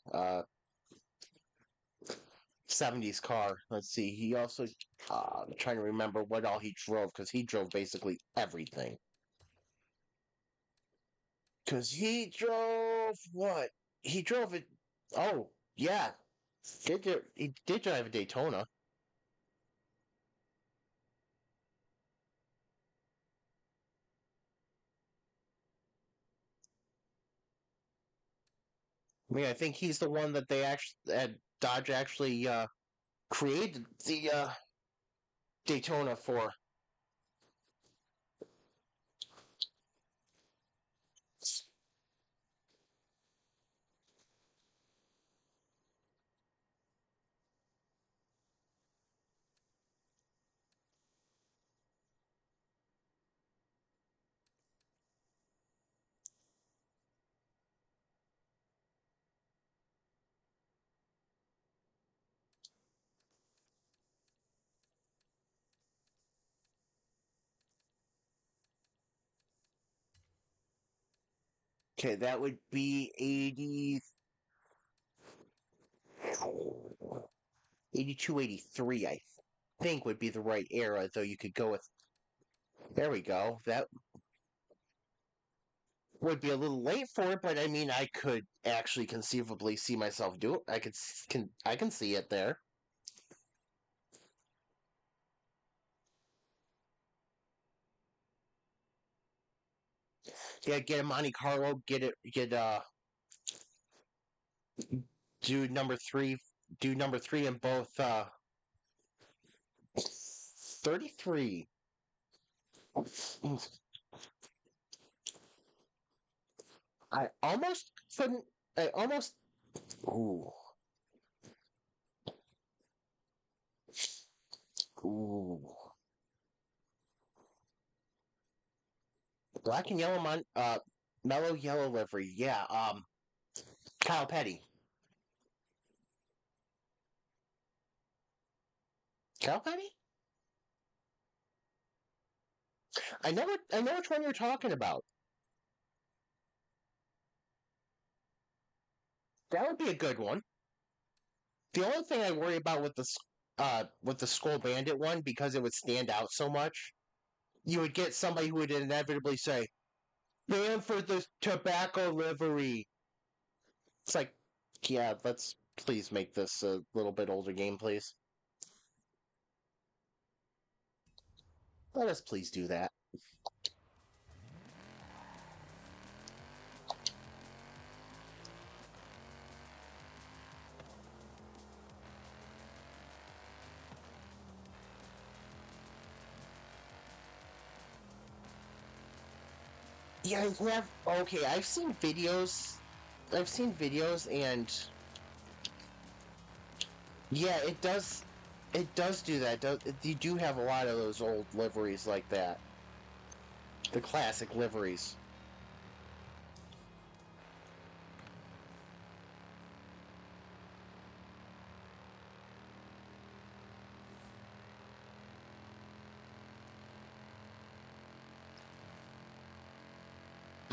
70s car. Let's see. He also I'm trying to remember what all he drove because he drove basically everything. Because he drove what? He drove it. Oh yeah, he did drive a Daytona. I mean, I think he's the one that they actually Dodge actually created the Daytona for. Okay, that would be 82, 83. I think would be the right era, though you could go with. There we go. That would be a little late for it, but I mean, I could actually conceivably see myself do it. I can see it there. Yeah, get a Monte Carlo, get do number three, do number three in both 33. I almost couldn't. I almost. Ooh, ooh. Black and yellow mellow yellow livery. Yeah. Kyle Petty. Kyle Petty. I know which one you're talking about. That would be a good one. The only thing I worry about with the Skull Bandit one, because it would stand out so much, you would get somebody who would inevitably say, "Ban for the tobacco livery." It's like, yeah, let's please make this a little bit older game, please. Let us please do that. Yeah, I have. Okay, I've seen videos. I've seen videos, and yeah, it does. It does do that. You do have a lot of those old liveries like that, the classic liveries.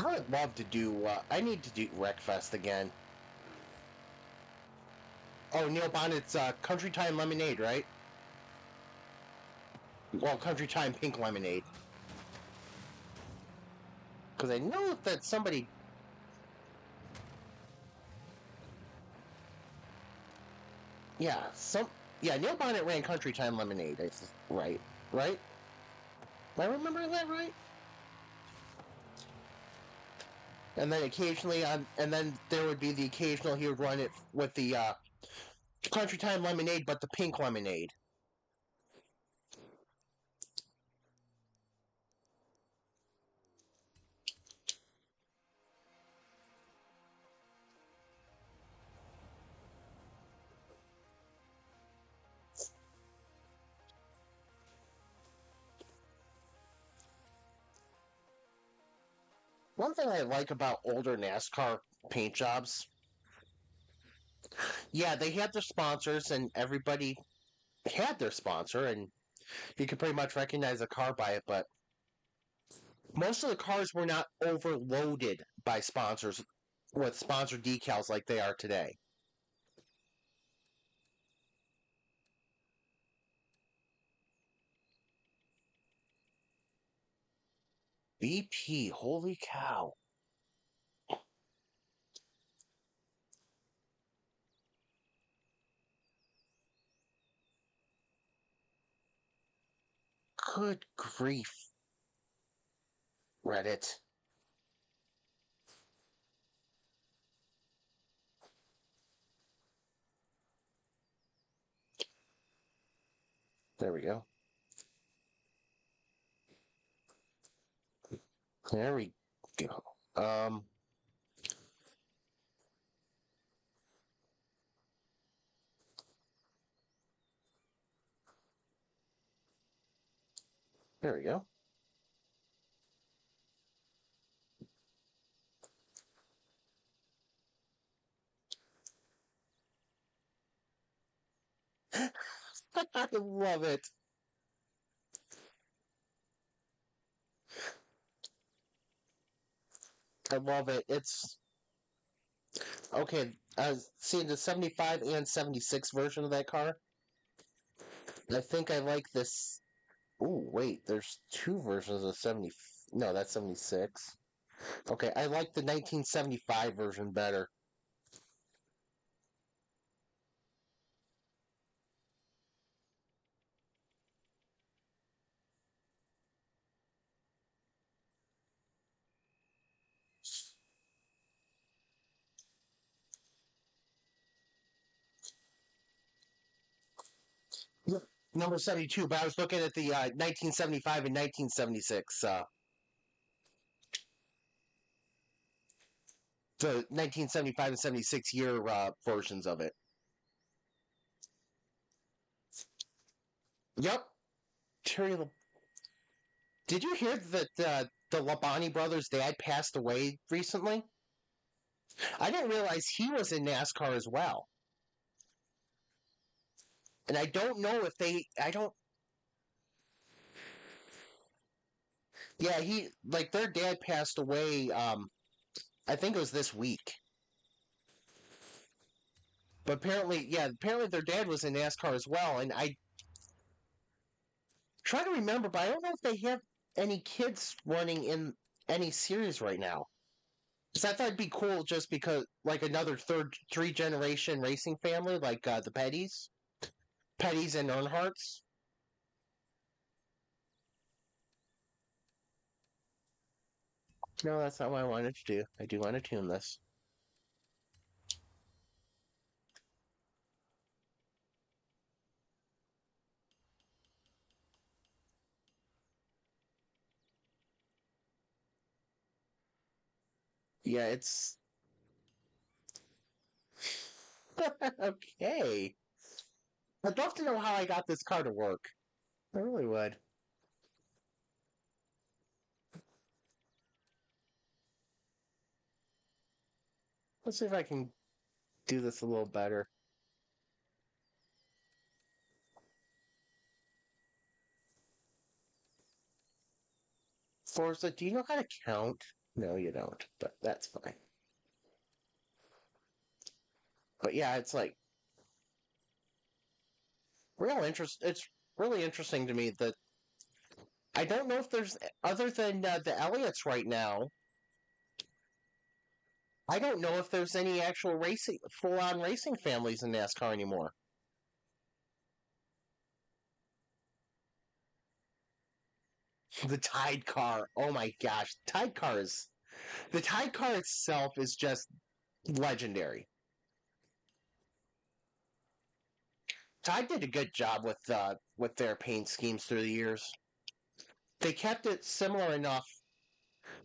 I would love to do. I need to do Wreckfest again. Oh, Neil Bonnet's Country Time Lemonade, right? Well, Country Time Pink Lemonade. Because I know that somebody. Yeah, some. Yeah, Neil Bonnet ran Country Time Lemonade. Right, right. Am I remembering that right? And then occasionally on, and then there would be the occasional he would run it with the Country Time Lemonade, but the pink lemonade. One thing I like about older NASCAR paint jobs, yeah, they had their sponsors, and everybody had their sponsor, and you could pretty much recognize a car by it. But most of the cars were not overloaded by sponsors with sponsor decals like they are today. BP, holy cow! Good grief, Reddit. There we go. There we go. There we go. I love it. I love it. It's okay. I was seeing the 75 and 76 version of that car. I think I like this. Oh, wait, there's two versions of 70. No, that's 76. Okay, I like the 1975 version better. Yep. Number 72, but I was looking at the 1975 and 1976. The 1975 and 76 year versions of it. Yep. Terry, did you hear that the Labonte brothers' dad passed away recently? I didn't realize he was in NASCAR as well. And I don't know if they. I don't. Yeah, he like their dad passed away. I think it was this week. But apparently, yeah, apparently their dad was in NASCAR as well. And I try to remember, but I don't know if they have any kids running in any series right now. Because I thought it'd be cool just because, like, another three generation racing family, like the Pettys and Earnhardts. No, that's not what I wanted to do. I do want to tune this. Yeah, it's okay. I'd love to know how I got this car to work. I really would. Let's see if I can do this a little better. Forza, do you know how to count? No, you don't, but that's fine. But yeah, it's like real interest. It's really interesting to me that I don't know if there's other than the Elliots right now. I don't know if there's any actual racing, full-on racing families in NASCAR anymore. The Tide car. Oh my gosh, the Tide car itself is just legendary. Tide did a good job with their paint schemes through the years. They kept it similar enough.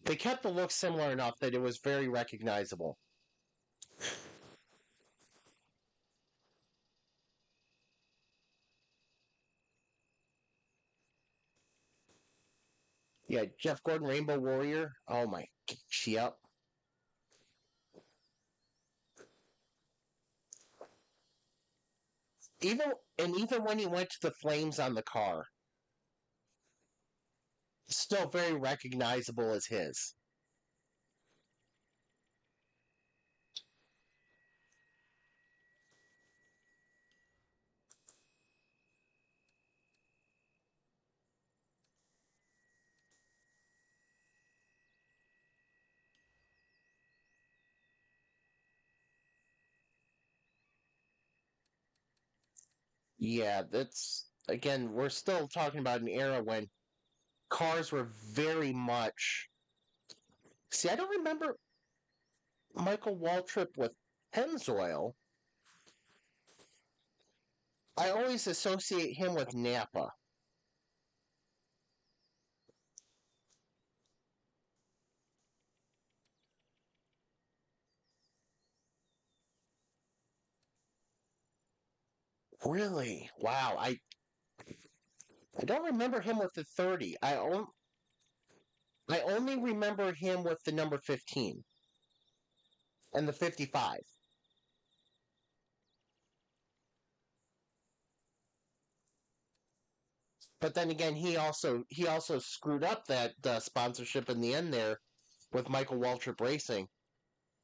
They kept the look similar enough that it was very recognizable. Yeah, Jeff Gordon, Rainbow Warrior. Oh my, yep. Even when he went to the flames on the car, still very recognizable as his. Yeah, that's again, we're still talking about an era when cars were very much. See, I don't remember Michael Waltrip with Pennzoil. I always associate him with Napa. Really? Wow. I don't remember him with the 30. I only remember him with the number 15 and the 55. But then again, he also screwed up that sponsorship in the end there with Michael Waltrip Racing.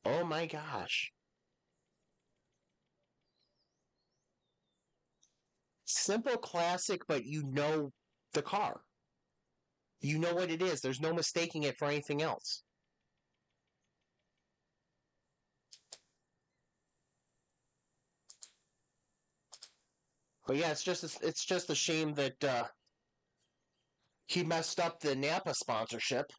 Oh my gosh. Simple classic, but you know the car. You know what it is. There's no mistaking it for anything else. But yeah, it's just a shame that he messed up the Napa sponsorship.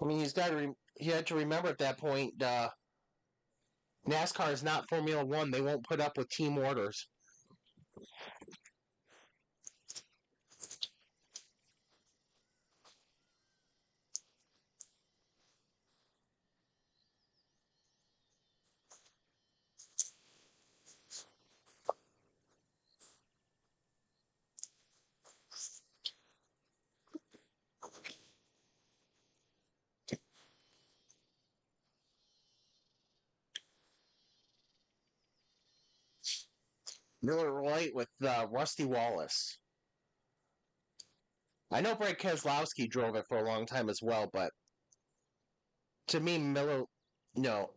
I mean, he had to remember at that point, NASCAR is not Formula One. They won't put up with team orders. Miller Lite with Rusty Wallace. I know Brad Keselowski drove it for a long time as well, but to me, no,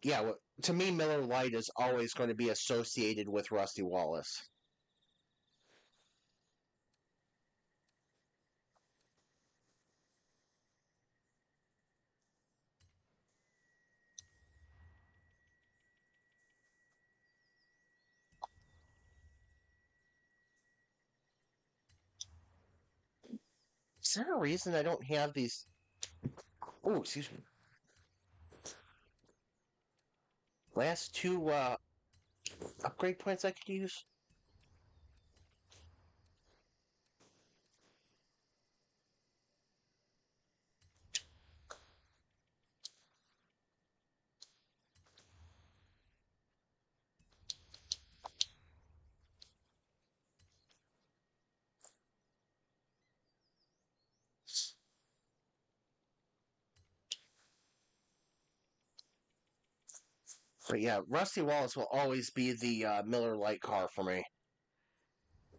yeah, to me, Miller Lite is always going to be associated with Rusty Wallace. Is there a reason I don't have these? Oh, excuse me. Last two upgrade points I could use. But yeah, Rusty Wallace will always be the Miller Lite car for me.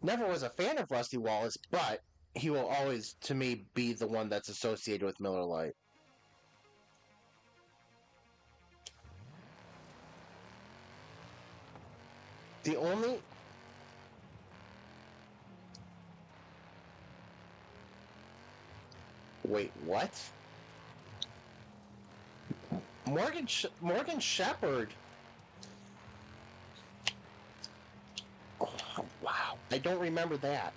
Never was a fan of Rusty Wallace, but he will always, to me, be the one that's associated with Miller Lite. The only wait, what? Morgan Shepherd. Oh, wow, I don't remember that.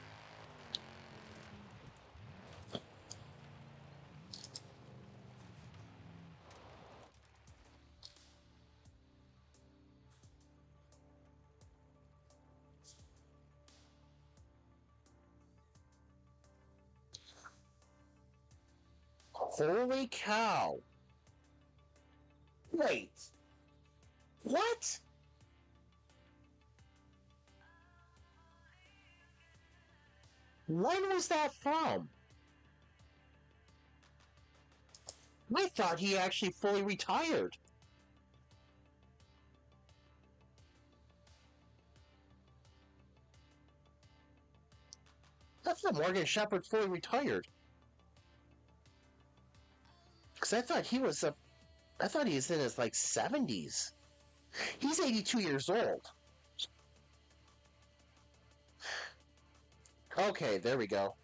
Holy cow! Wait, what? When was that from? I thought he actually fully retired. I thought Morgan Shepherd fully retired. Because I thought he was in his like 70s. He's 82 years old. Okay, there we go.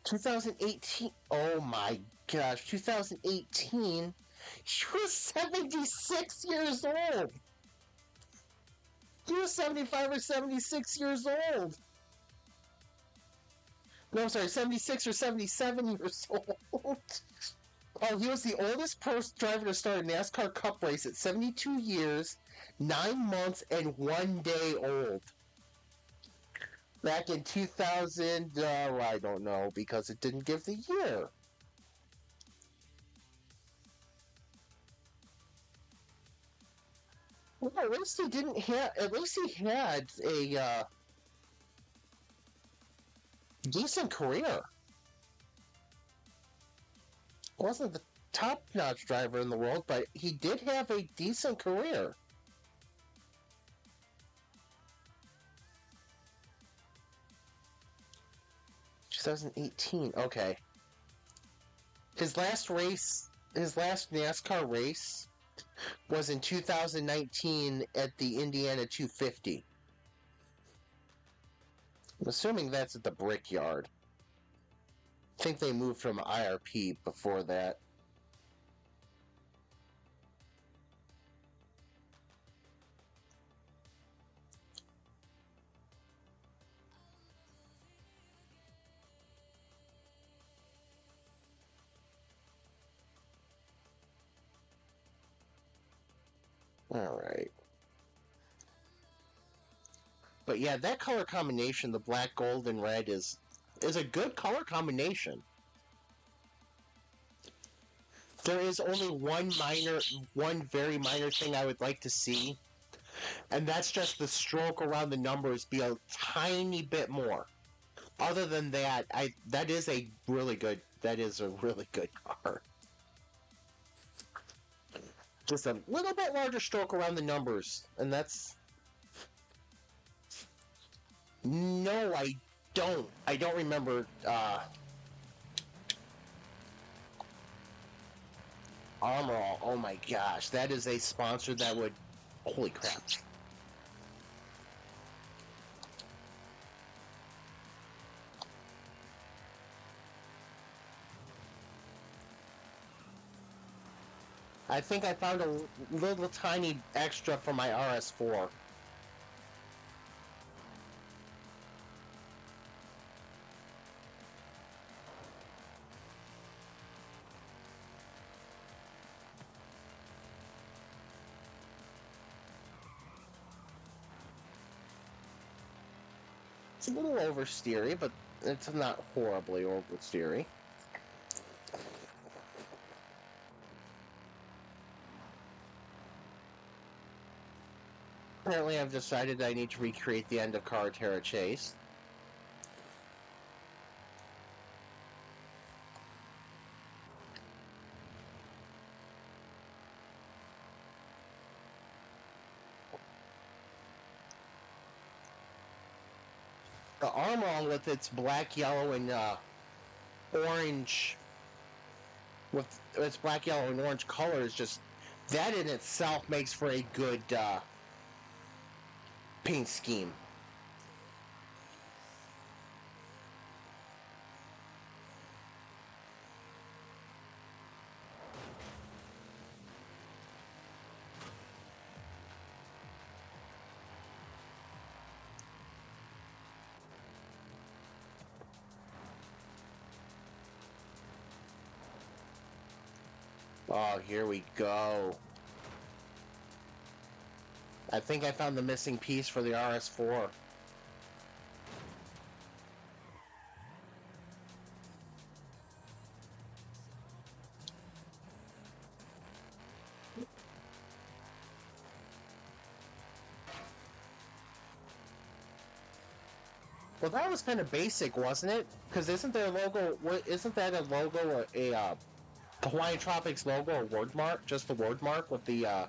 (2018) Oh my gosh, 2018. He was 76 years old. He was 75 or 76 years old. No, I'm sorry, 76 or 77 years old. Oh, he was the oldest driver to start a NASCAR Cup race at 72 years, 9 months, and 1 day old. Back in 2000, I don't know, because it didn't give the year. Well, at least he didn't have. At least he had a decent career. Wasn't the top-notch driver in the world, but he did have a decent career. (2018) Okay. His last NASCAR race, was in 2019 at the Indiana 250. I'm assuming that's at the Brickyard. I think they moved from IRP before that. Alright. But yeah, that color combination, the black, gold, and red, is a good color combination. There is only one very minor thing I would like to see, and that's just the stroke around the numbers be a tiny bit more. Other than that, that is a really good car. Just a little bit larger stroke around the numbers, and that's... No, I don't. I don't remember, Armor All. Oh my gosh, that is a sponsor that would... Holy crap. I think I found a little tiny extra for my RS4. It's a little oversteery, but it's not horribly oversteery. Apparently, I've decided I need to recreate the end of Carretera Chase. The Armstrong with its black, yellow, and orange, with its black, yellow, and orange colors, just that in itself makes for a good paint scheme. Oh, here we go. I think I found the missing piece for the RS4. Well, that was kind of basic, wasn't it? Because isn't their logo? What isn't that a logo or a Hawaiian Tropics logo or word mark? Just the word mark with the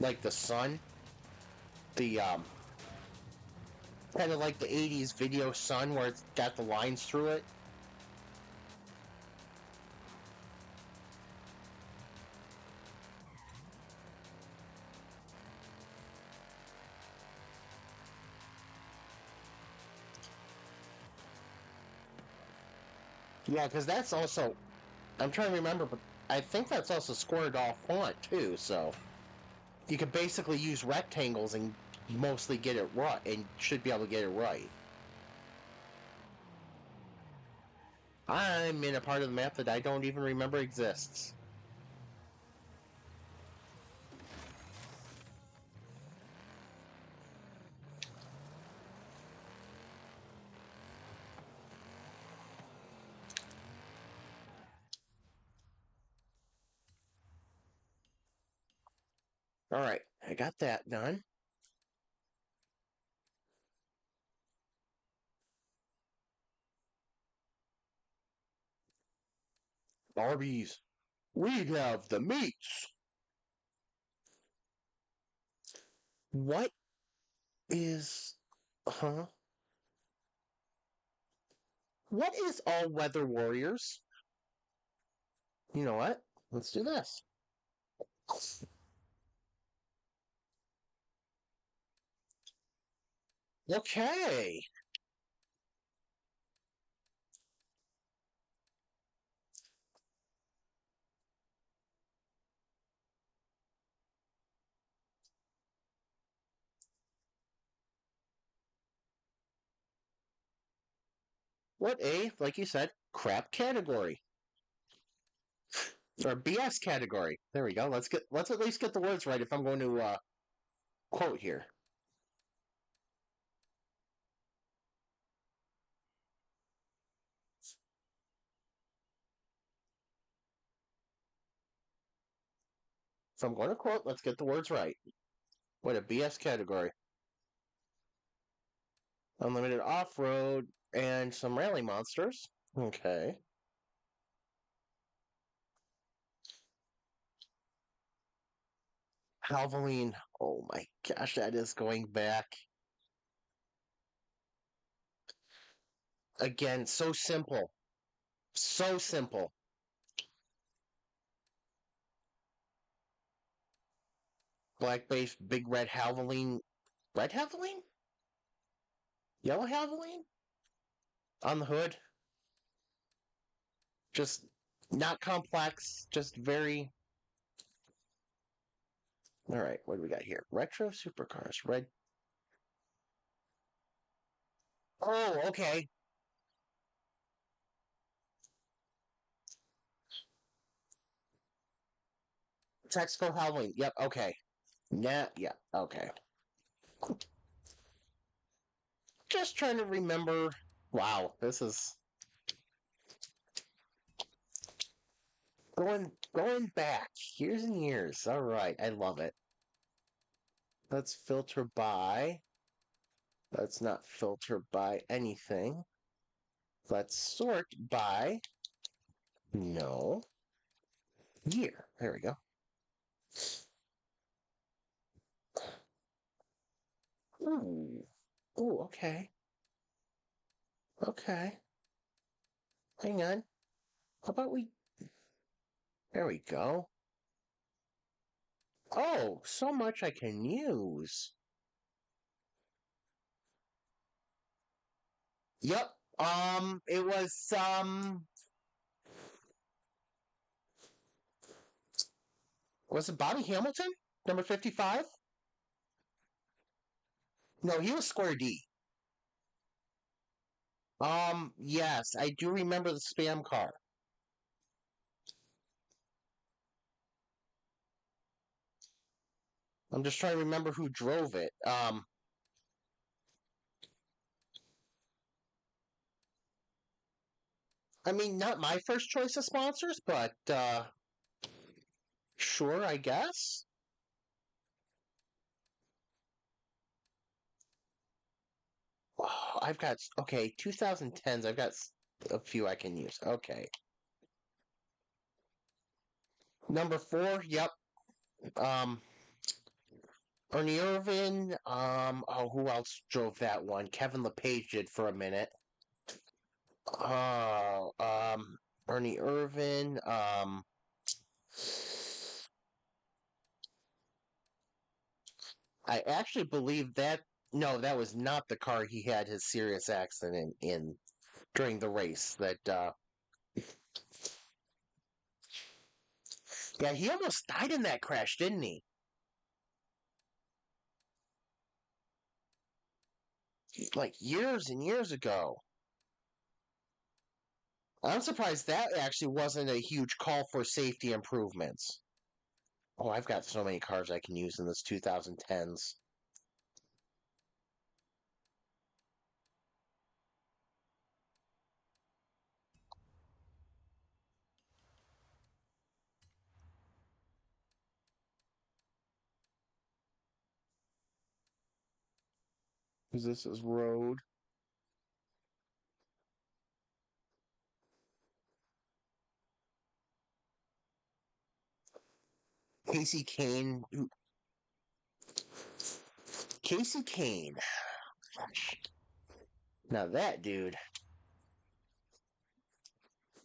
like the sun, the kind of like the '80s video sun where it's got the lines through it. Yeah, because that's also. I'm trying to remember, but I think that's also squared off font too. So you could basically use rectangles and mostly get it right, and should be able to get it right. I'm in a part of the map that I don't even remember exists. All right, I got that done. Barbies, we have the meats. What is, huh? What is All Weather Warriors? You know what? Let's do this. Okay. What a, like you said, crap category. Or BS category. There we go. Let's at least get the words right if I'm going to quote here. If I'm going to quote, let's get the words right. What a BS category. Unlimited off-road and some rally monsters. Okay. Halloween. Oh my gosh, that is going back. Again, so simple. So simple. Black base, big red Halloween. Red Halloween? Yellow Halloween? On the hood. Just not complex, just very. Alright, what do we got here? Retro supercars. Red. Oh, okay. Texaco Halloween. Yep, okay. Yeah, okay. Just trying to remember. Wow, this is going back years and years. All right, I love it. Let's filter by. Let's not filter by anything. Let's sort by. No. Year. There we go. Ooh. Ooh, okay. Okay. Hang on. How about we... There we go. Oh, so much I can use. Yep. It was it Bobby Hamilton? Number 55? No, he was square D. Yes, I do remember the spam car. I'm just trying to remember who drove it. I mean, not my first choice of sponsors, but, sure, I guess. Oh, I've got, okay, 2010s, I've got a few I can use. Okay. Number 4, yep. Um, Ernie Irvin, oh, who else drove that one? Kevin LePage did for a minute. Oh, Ernie Irvin, I actually believe that, no, that was not the car he had his serious accident in during the race. Yeah, he almost died in that crash, didn't he? Like years and years ago. I'm surprised that actually wasn't a huge call for safety improvements. Oh, I've got so many cars I can use in this 2010s. This is road. Casey Kane. Casey Kane. Now that dude.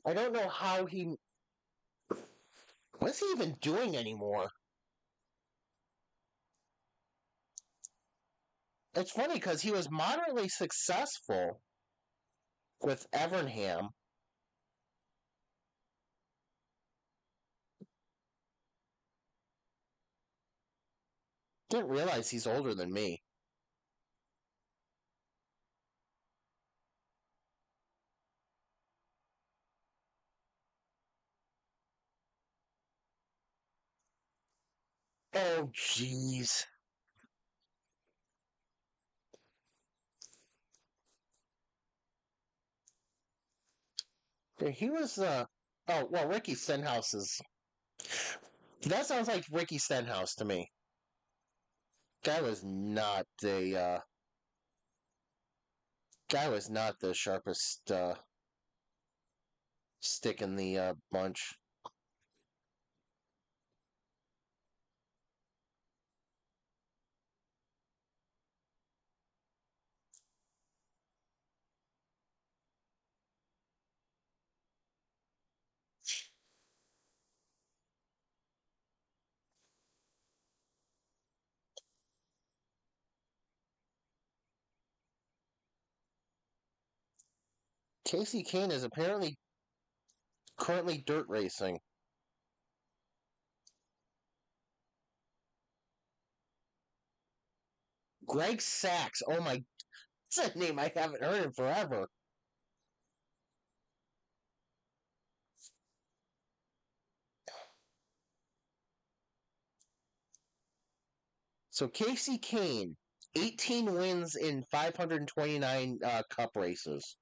I don't know how he. What's he even doing anymore? It's funny because he was moderately successful with Evernham. Didn't realize he's older than me. Oh, jeez. He was, oh, well, Ricky Stenhouse is. That sounds like Ricky Stenhouse to me. Guy was not the sharpest, stick in the, bunch. Casey Kane is apparently currently dirt racing. Greg Sachs. Oh my, that's a name I haven't heard in forever. So Casey Kane, 18 wins in 529 Cup races.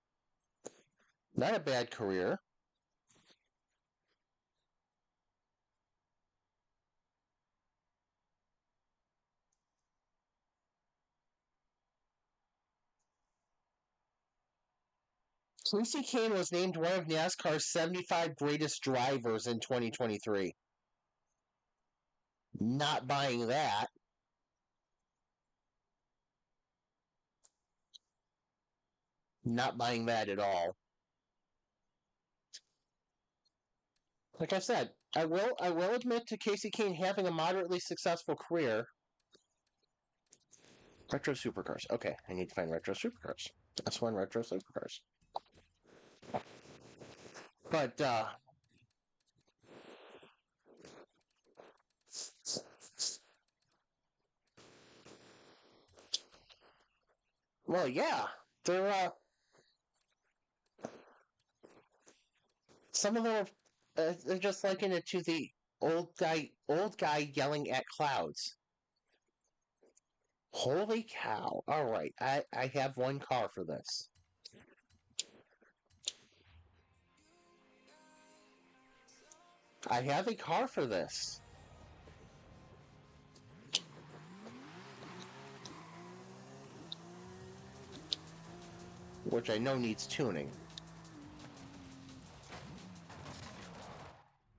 Not a bad career. Lucy Kane was named one of NASCAR's 75 greatest drivers in 2023. Not buying that. Not buying that at all. Like I said, I will admit to Casey Kane having a moderately successful career. Retro Supercars. Okay, I need to find Retro Supercars. S1 Retro Supercars. But well, yeah, they're some of them they're just liken it to the old guy yelling at clouds. Holy cow! All right, I have one car for this. I have a car for this. Which I know needs tuning.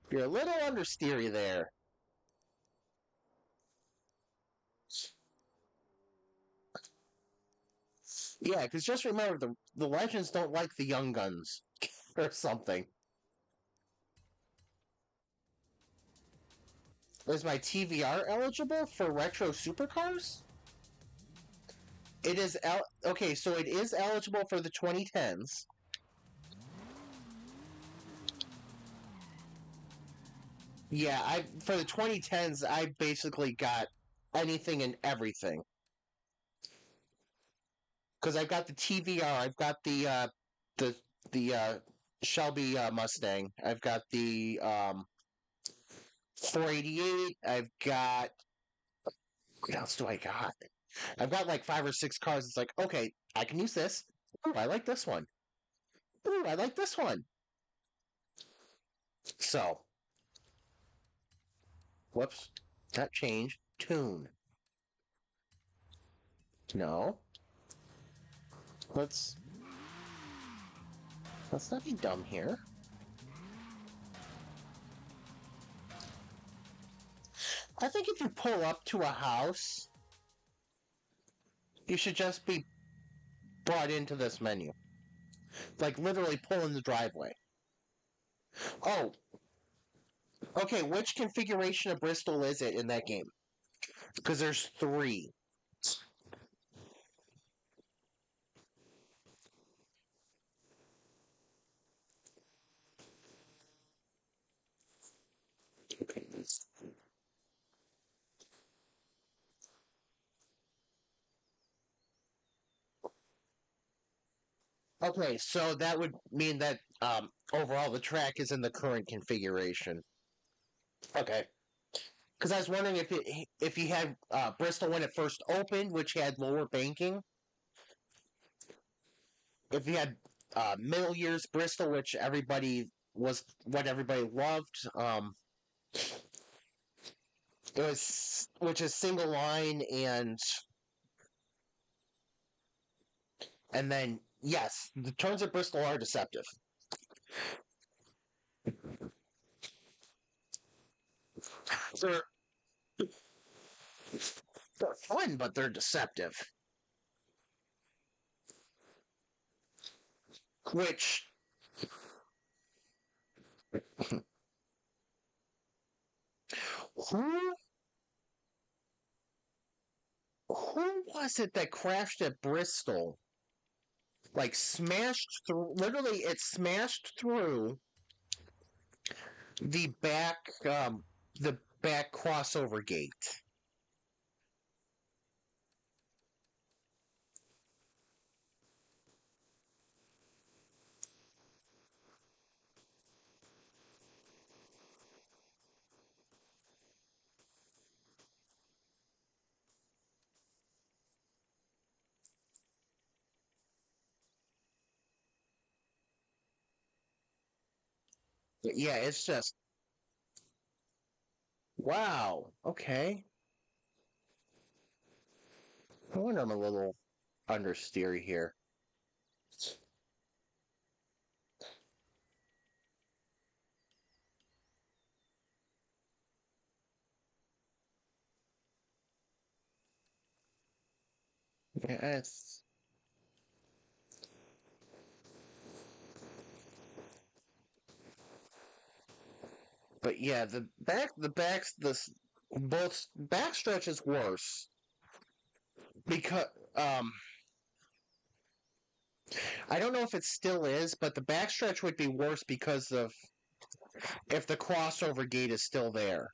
You're a little understeery there. Yeah, because just remember, the legends don't like the young guns. Or something. Is my TVR eligible for retro supercars? It is okay, so it is eligible for the 2010s. Yeah, I for the 2010s I basically got anything and everything. Because I've got the TVR, I've got the the Shelby Mustang, I've got the 488, I've got what else do I got? I've got like 5 or 6 cars. It's like, okay, I can use this. Ooh, I like this one. Ooh, I like this one. So, whoops, that changed. Tune. No. Let's not be dumb here. I think if you pull up to a house, you should just be brought into this menu. Like literally pull in the driveway. Oh, okay, which configuration of Bristol is it in that game? Because there's 3. Okay, so that would mean that overall the track is in the current configuration. Okay. Because I was wondering if you had Bristol when it first opened, which had lower banking. If you had middle years Bristol, which everybody loved. It was which is single line and then yes, the turns at Bristol are deceptive. They're they're fun, but they're deceptive. Which who who was it that crashed at Bristol? Like smashed through. Literally, it smashed through the back the back crossover gate. Yeah, it's just wow. Okay, I wonder I'm a little understeery here. Yes. But yeah, both backstretch is worse because um I don't know if it still is, but the backstretch would be worse because of if the crossover gate is still there.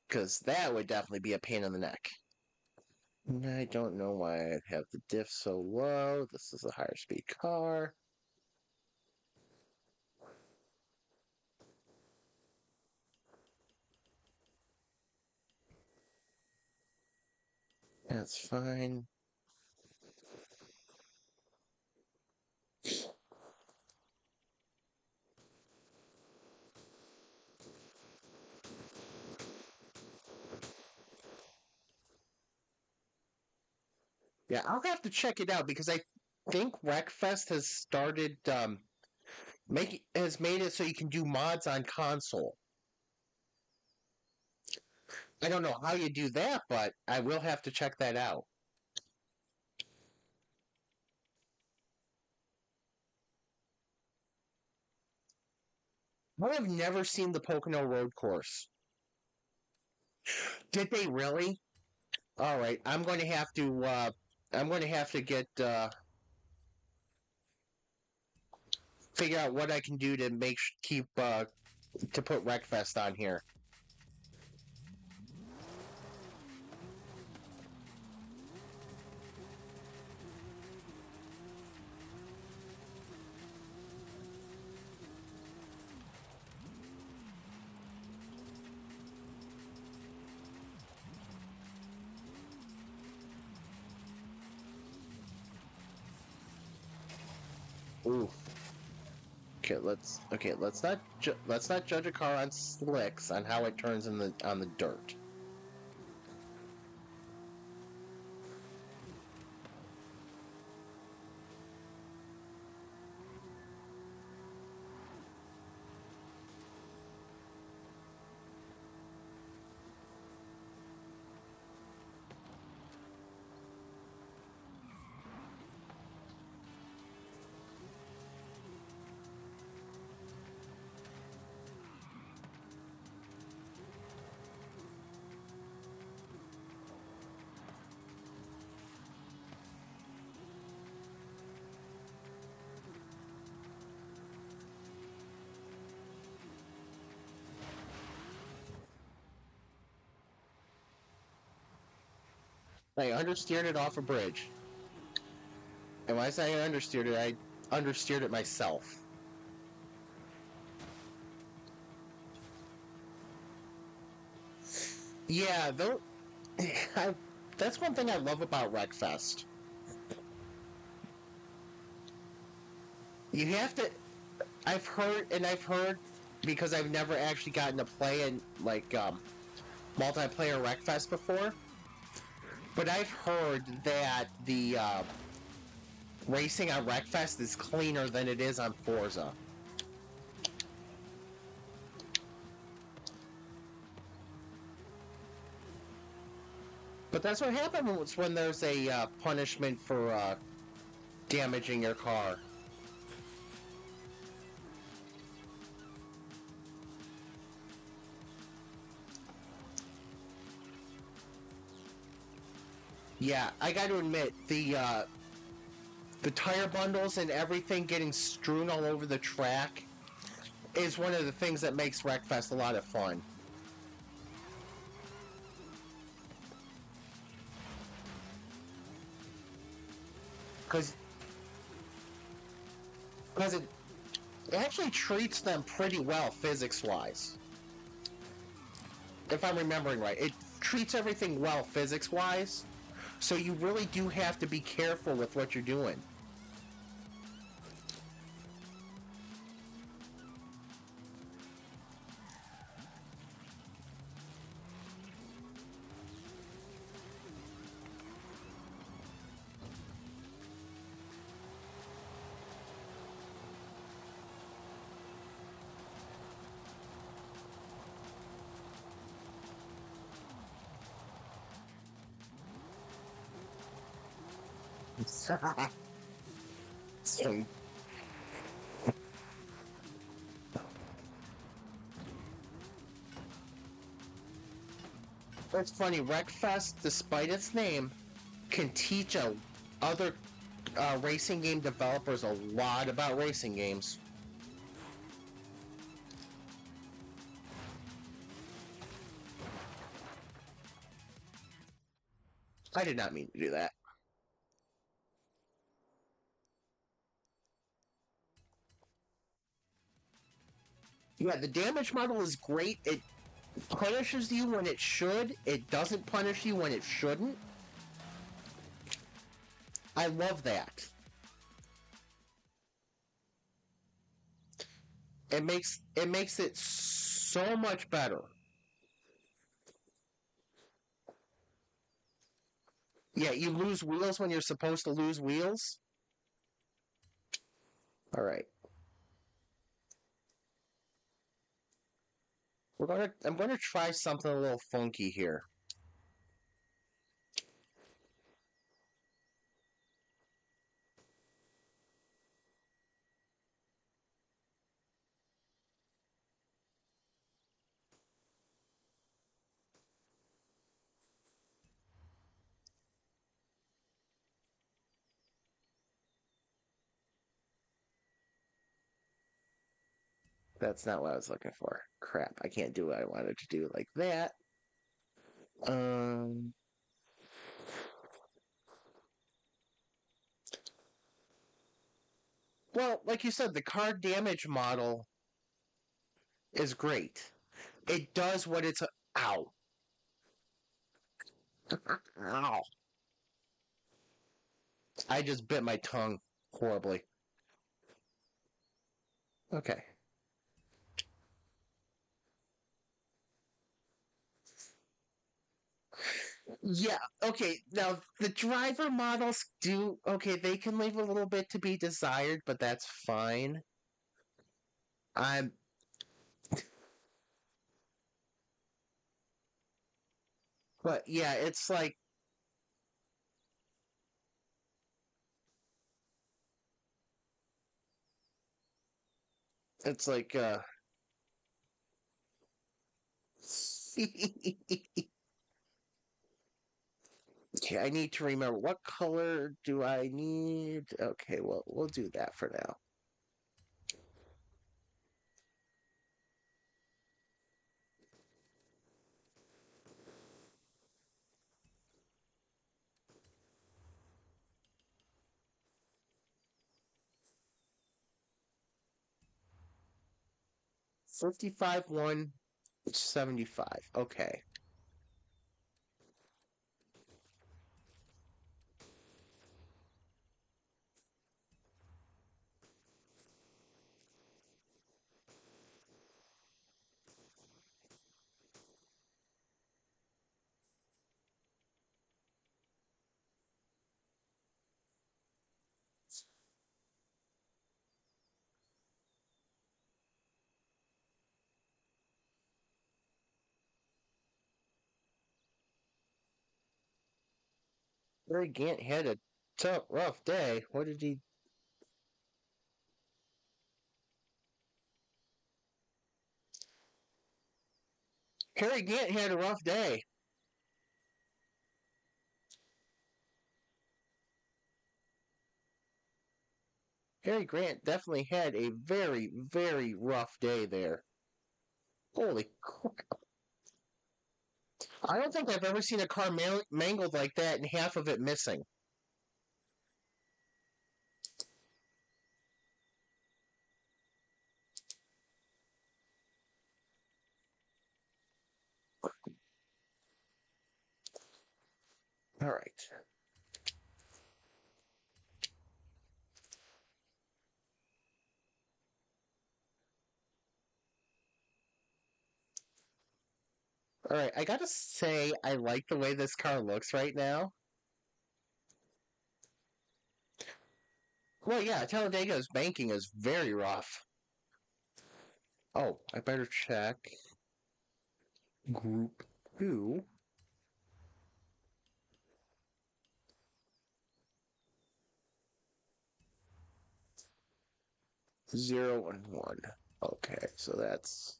Because that would definitely be a pain in the neck. I don't know why I have the diff so low. This is a higher speed car. That's fine. Yeah, I'll have to check it out because I think Wreckfest has started has made it so you can do mods on console. I don't know how you do that, but I will have to check that out. I have never seen the Pocono Road Course. Did they really? All right, I'm going to have to. I'm going to have to get figure out what I can do to keep to put Wreckfest on here. Oof. Let's not judge a car on slicks on how it turns on the dirt. I understeered it off a bridge. And when I say I understeered it myself. Yeah, though, that's one thing I love about Wreckfest. You have to. I've heard because I've never actually gotten to play in multiplayer Wreckfest before, but I've heard that the racing on Wreckfest is cleaner than it is on Forza. But that's what happens when there's a punishment for damaging your car. Yeah, I got to admit the tire bundles and everything getting strewn all over the track is one of the things that makes Wreckfest a lot of fun. Because it actually treats them pretty well physics-wise. If I'm remembering right, it treats everything well physics-wise, so you really do have to be careful with what you're doing. So, it's funny, Wreckfest, despite its name, can teach other racing game developers a lot about racing games. I did not mean to do that. Yeah, the damage model is great. It punishes you when it should. It doesn't punish you when it shouldn't. I love that. It makes it so much better. Yeah, you lose wheels when you're supposed to lose wheels. All right. I'm gonna try something a little funky here. That's not what I was looking for. Crap, I can't do what I wanted to do like that. Um, well, like you said, the card damage model is great. It does what it's. Ow. Ow. I just bit my tongue horribly. Okay. Yeah, okay. Now, the driver models do. Okay, they can leave a little bit to be desired, but that's fine. I'm. But yeah, it's like. Okay, I need to remember what color do I need. Okay, well, we'll do that for now. $55, 175. Okay. Barry Gant had a tough, rough day. What did he? Harry Gant had a rough day. Harry Grant definitely had a very, very rough day there. Holy crap. I don't think I've ever seen a car mangled like that and half of it missing. All right. All right. I gotta say, I like the way this car looks right now. Well, yeah, Talladega's banking is very rough. Oh, I better check. Group 2. 0 and 1. Okay, so that's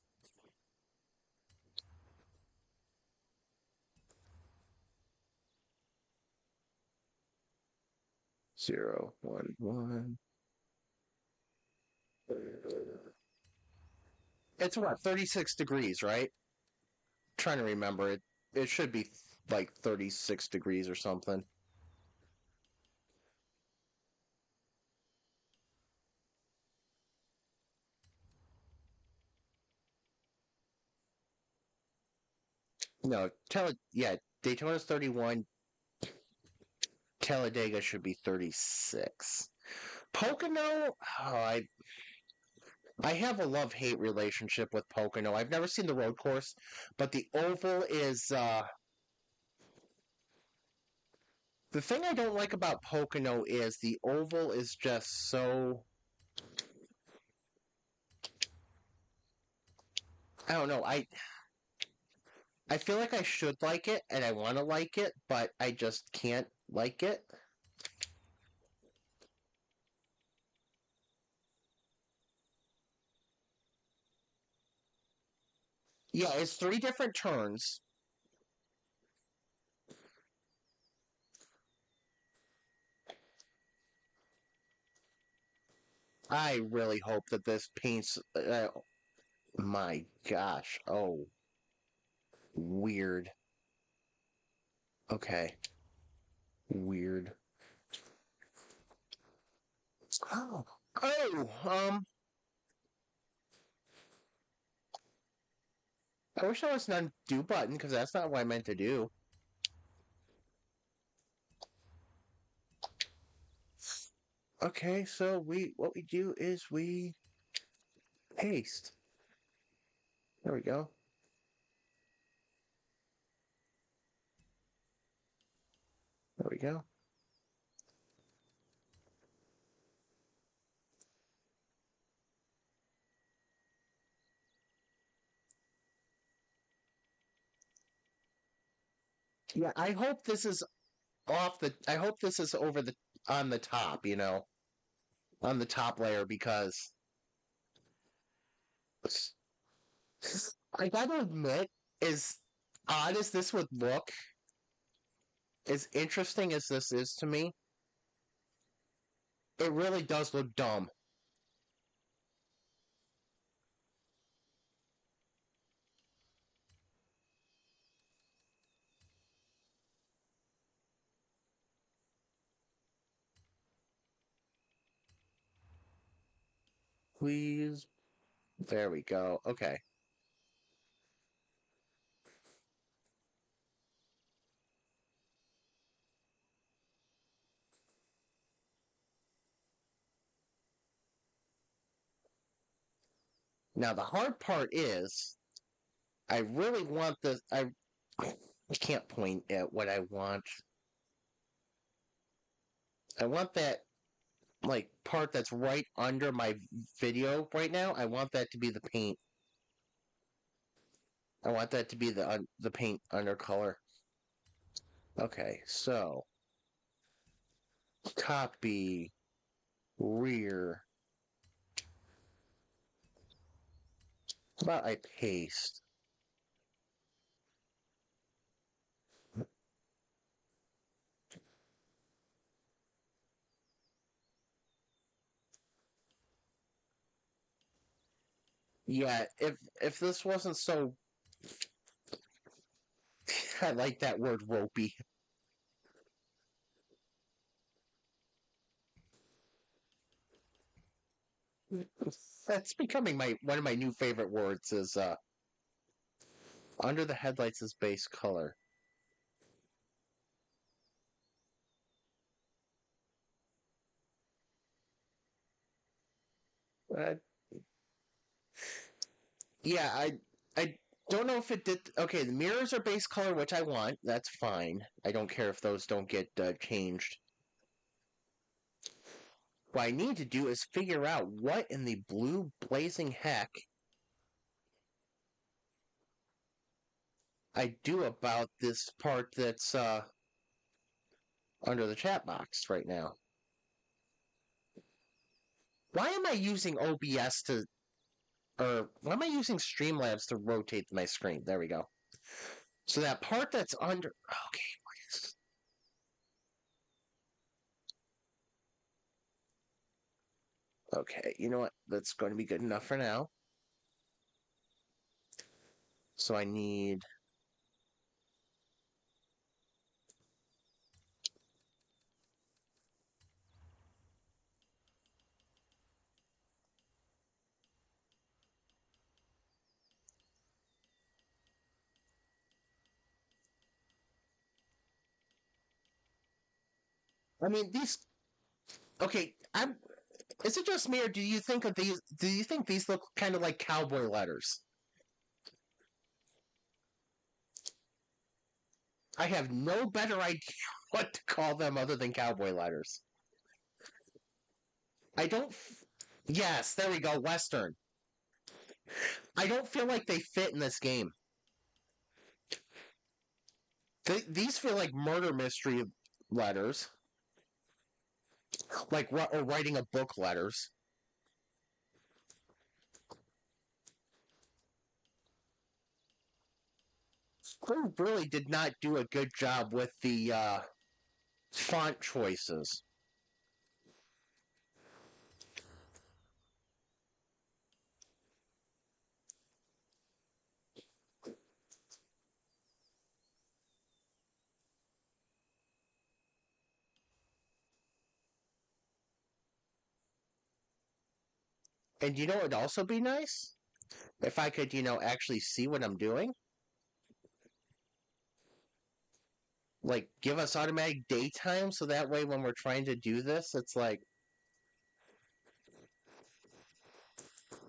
0, 1, 1. It's what, 36 degrees, right? Trying to remember it. It should be like 36 degrees or something. No, yeah, Daytona's 31. Talladega should be 36. Pocono, I have a love-hate relationship with Pocono. I've never seen the road course, but the oval is the thing I don't like about Pocono is the oval is just so I don't know. I feel like I should like it and I want to like it, but I just can't like it. Yeah, it's three different turns. I really hope that this paints. My gosh. Oh, weird. Okay. Weird. Oh. Oh, I wish I was an undo button because that's not what I meant to do. Okay, so what we do is we paste. There we go. There we go. Yeah, I hope this is I hope this is over the on the top, on the top layer because I gotta admit, as odd as this would look, as interesting as this is to me, it really does look dumb. Please. There we go. Okay. Now the hard part is I really want this I can't point at what I want. I want that like part that's right under my video right now. I want that to be the paint. I want that to be the paint undercolor. Okay, so copy rear. How about I paste? Yeah, if this wasn't so I like that word ropey. That's becoming my one of my new favorite words is under the headlights is base color. Uh, yeah, I don't know if it did. Okay, the mirrors are base color, which I want. That's fine. I don't care if those don't get changed. What I need to do is figure out what in the blue blazing heck I do about this part that's under the chat box right now. Why am I using OBS to, or why am I using Streamlabs to rotate my screen? There we go. So that part that's under, okay, what is, okay, you know what? That's going to be good enough for now. So I need, I mean, these, okay, is it just me or do you think of these, do you think these look kind of like cowboy letters? I have no better idea what to call them other than cowboy letters. I don't, yes, there we go, Western. I don't feel like they fit in this game. These feel like murder mystery letters, like or writing a book letters. They really did not do a good job with the font choices. And you know what would also be nice? If I could, actually see what I'm doing. Like, give us automatic daytime so that way when we're trying to do this, it's like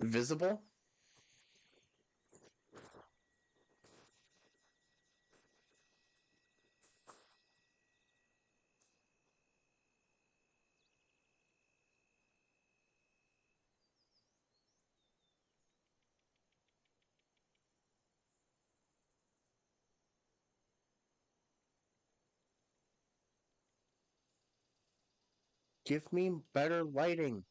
visible. Give me better lighting.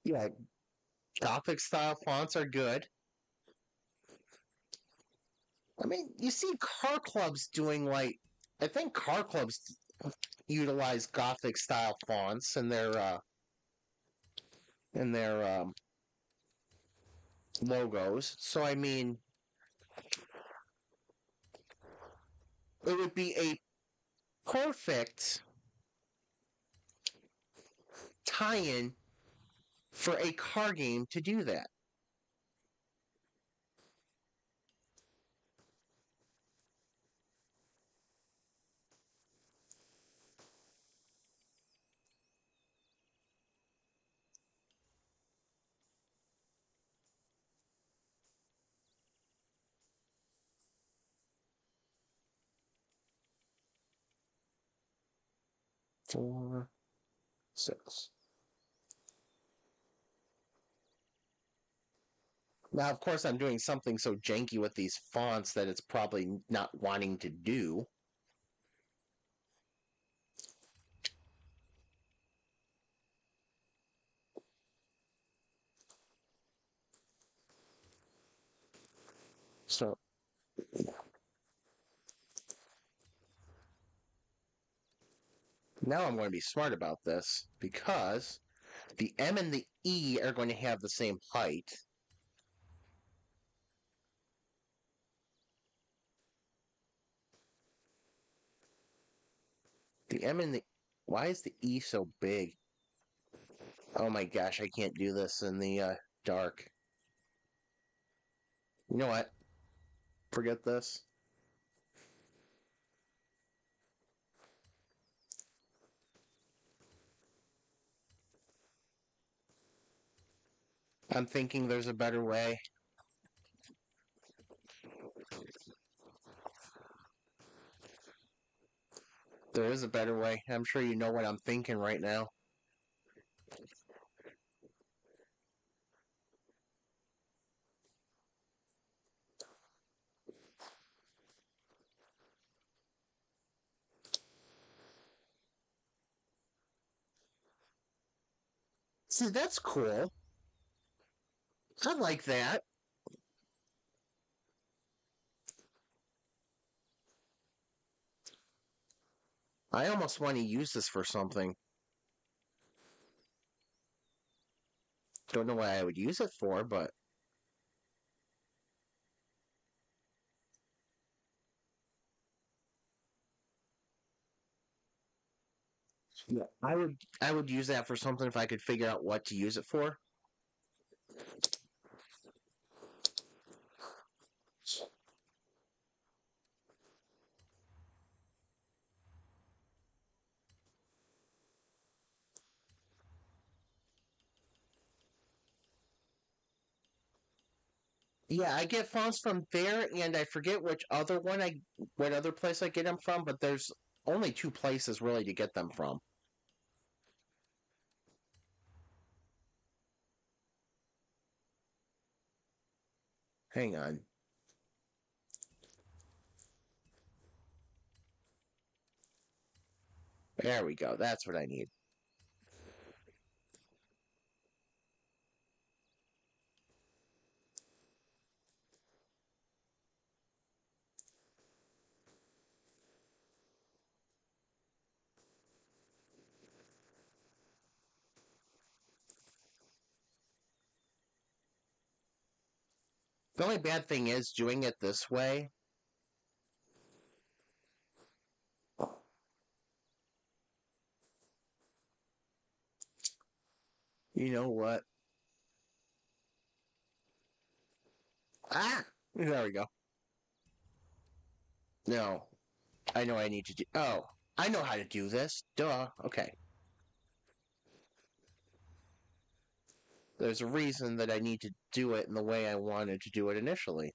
Yeah, Gothic style fonts are good. I mean, you see car clubs doing like, I think car clubs utilize Gothic style fonts in their logos. So I mean, it would be a perfect tie-in for a car game to do that. Four, six. Now, of course, I'm doing something so janky with these fonts that it's probably not wanting to do. So now I'm going to be smart about this because the M and the E are going to have the same height. The M and the... Why is the E so big? Oh my gosh, I can't do this in the dark. You know what? Forget this. I'm thinking there's a better way. There is a better way. I'm sure you know what I'm thinking right now. See, that's cool. I like that. I almost want to use this for something. Don't know what I would use it for, but yeah, I would use that for something if I could figure out what to use it for. Yeah, I get fonts from there, and I forget what other place I get them from, but there's only two places really to get them from. Hang on. There we go. That's what I need. The only bad thing is doing it this way. You know what? Ah! There we go. No. I know I need to do. Oh, I know how to do this. Duh. Okay. There's a reason that I need to do it in the way I wanted to do it initially.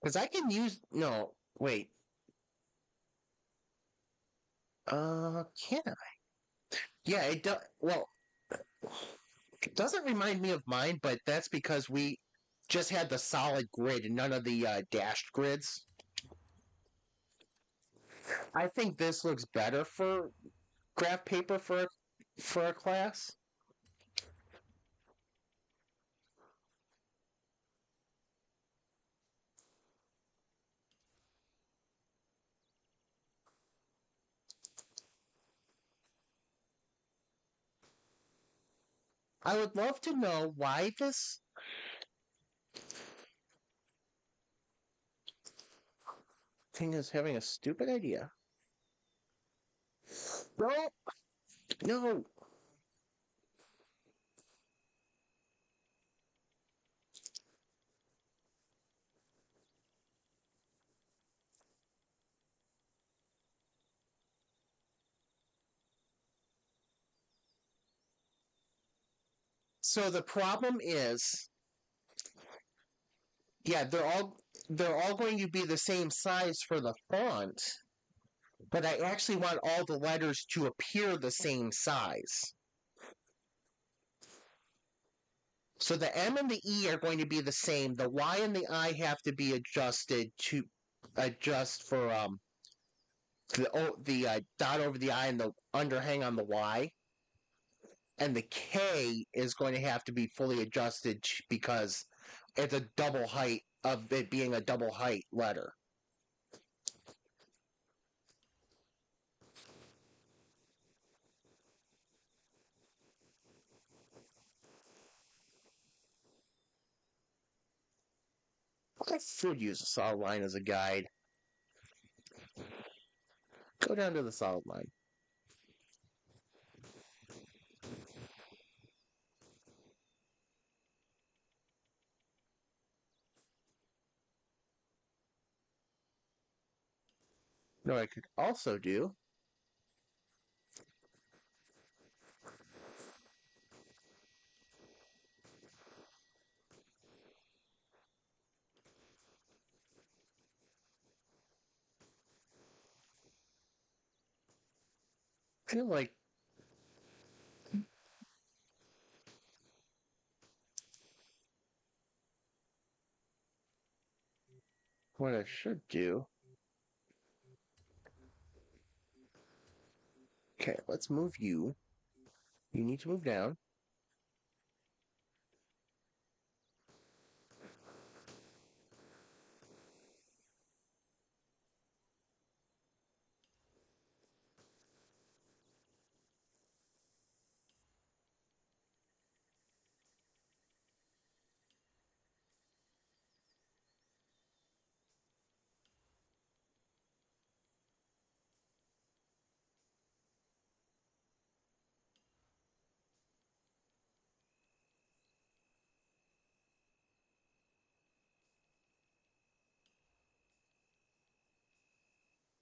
Because I can use. No, wait. Can I? Yeah, it does. Well, it doesn't remind me of mine, but that's because we just had the solid grid and none of the dashed grids. I think this looks better for graph paper for a class. I would love to know why this thing is having a stupid idea. No, no. So the problem is, yeah, they're all going to be the same size for the font, but I actually want all the letters to appear the same size. So the M and the E are going to be the same. The Y and the I have to be adjusted to adjust for the dot over the I and the underhang on the Y, and the K is going to have to be fully adjusted because it's a double height of it being a double height letter. I should use a solid line as a guide. Go down to the solid line. No, I could also do. I feel like what I should do. Okay, let's move you. You need to move down.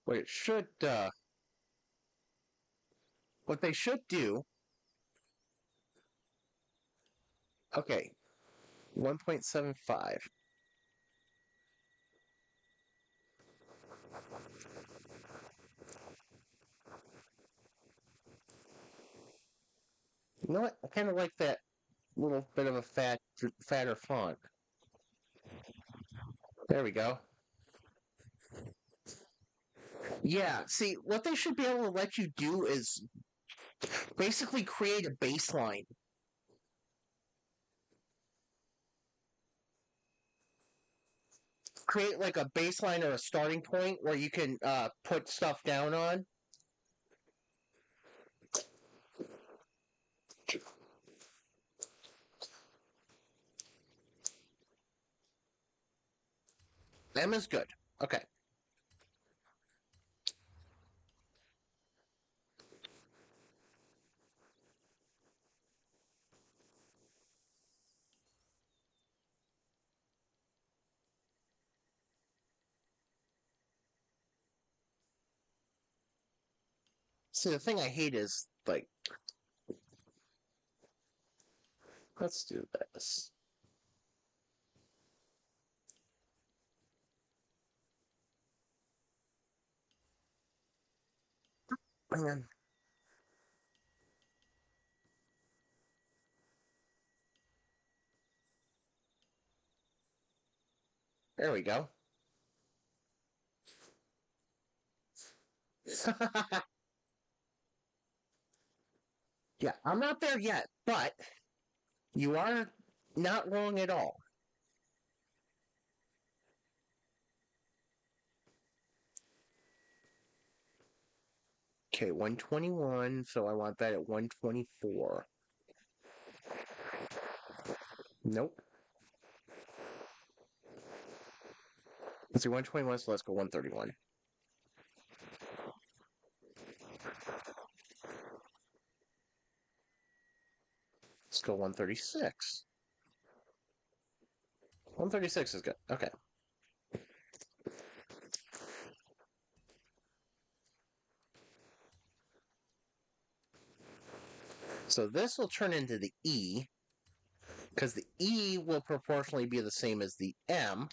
What it should, what they should do. Okay, 1.75. You know what? I kind of like that little bit of a fatter font. There we go. Yeah, see, what they should be able to let you do is basically create a baseline. Create like a baseline or a starting point where you can put stuff down on. M is good. Okay. See, the thing I hate is, like, let's do this. Man. There we go. Yeah, I'm not there yet, but you are not wrong at all. Okay, 121, so I want that at 124. Nope. Let's see, 121, so let's go 131. Let's go 136. 136 is good. Okay. So this will turn into the E, because the E will proportionally be the same as the M.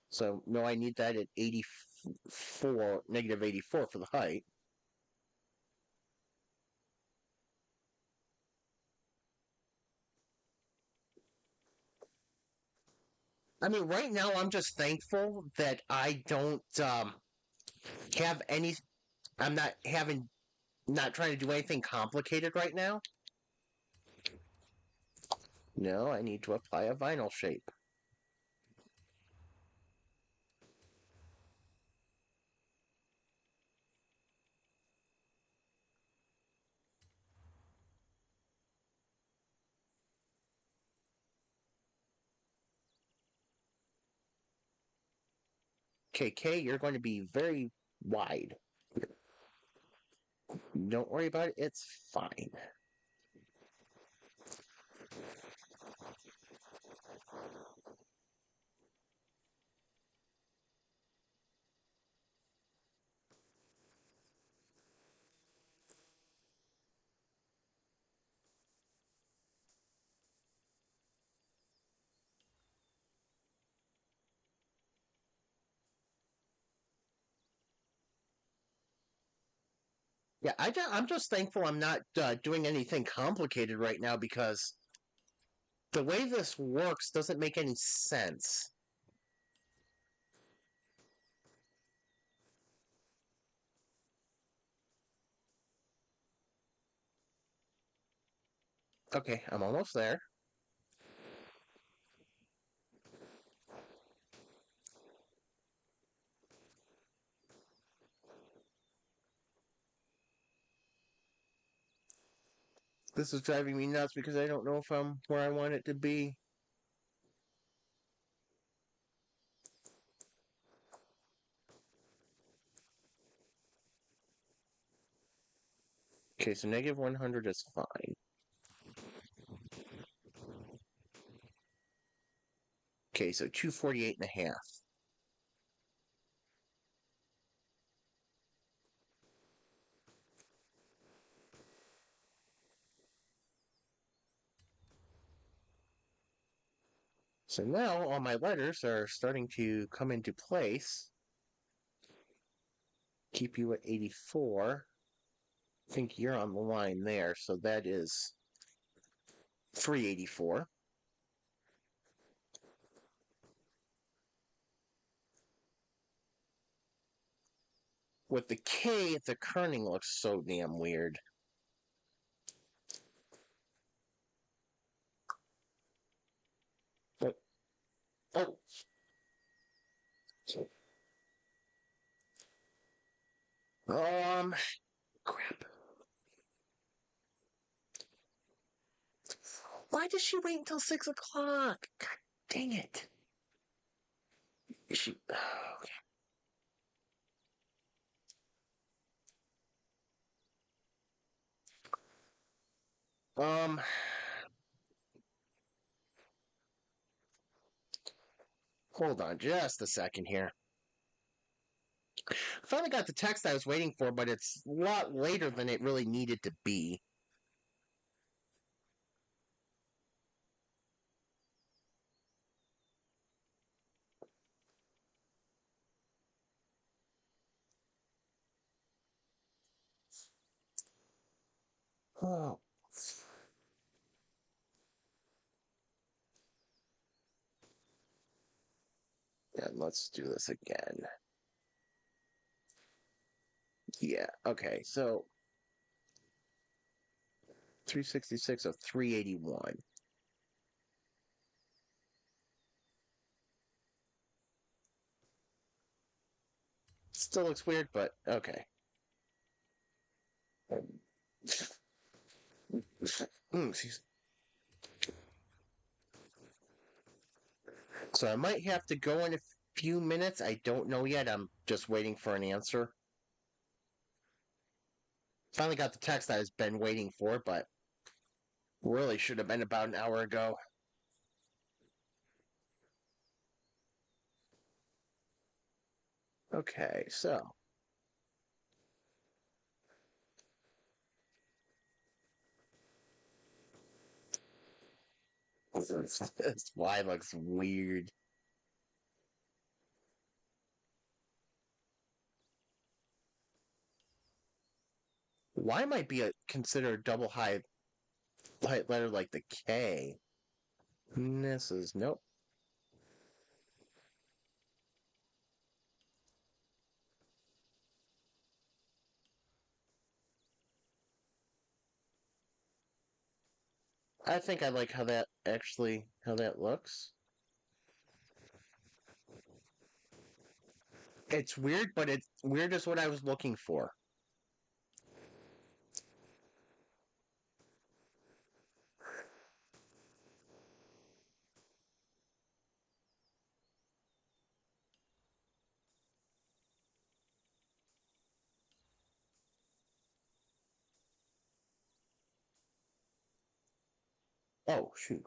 So, no, I need that at 84, negative 84 for the height. I mean, right now I'm just thankful that I don't have any. I'm not trying to do anything complicated right now. No, I need to apply a vinyl shape. KK, you're going to be very wide. Don't worry about it, it's fine. Yeah, I'm just thankful I'm not doing anything complicated right now because the way this works doesn't make any sense. Okay, I'm almost there. This is driving me nuts because I don't know if I'm where I want it to be. Okay, so negative 100 is fine. Okay, so 248 and a half. So now all my letters are starting to come into place. Keep you at 84. I think you're on the line there, so that is 384. With the K, the kerning looks so damn weird. But, oh. Crap. Why does she wait until 6 o'clock? God dang it. She. Okay. Um, hold on just a second here. Finally got the text I was waiting for, but it's a lot later than it really needed to be. Oh. Yeah, let's do this again. Yeah, okay, so 366 of 381. Still looks weird, but okay. Excuse. So I might have to go in a few minutes. I don't know yet. I'm just waiting for an answer. Finally got the text I've been waiting for, but really should have been about an hour ago. Okay, so. This Y looks weird. Y might be considered a double height letter like the K. This is nope. I think I like how that looks. It's weird, but it's weird is what I was looking for. Oh shoot.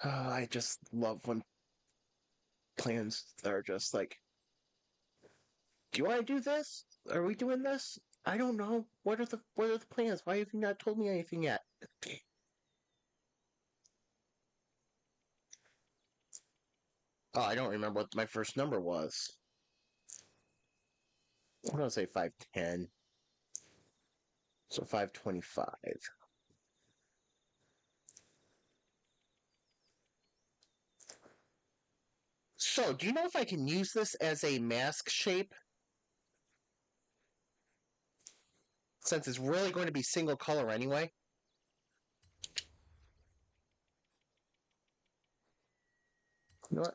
I just love when plans are just like, do you want to do this? Are we doing this? I don't know. What are the plans? Why have you not told me anything yet? Oh, I don't remember what my first number was. I'm gonna say 510. So 525. So, do you know if I can use this as a mask shape? Since it's really going to be single color anyway. You know what?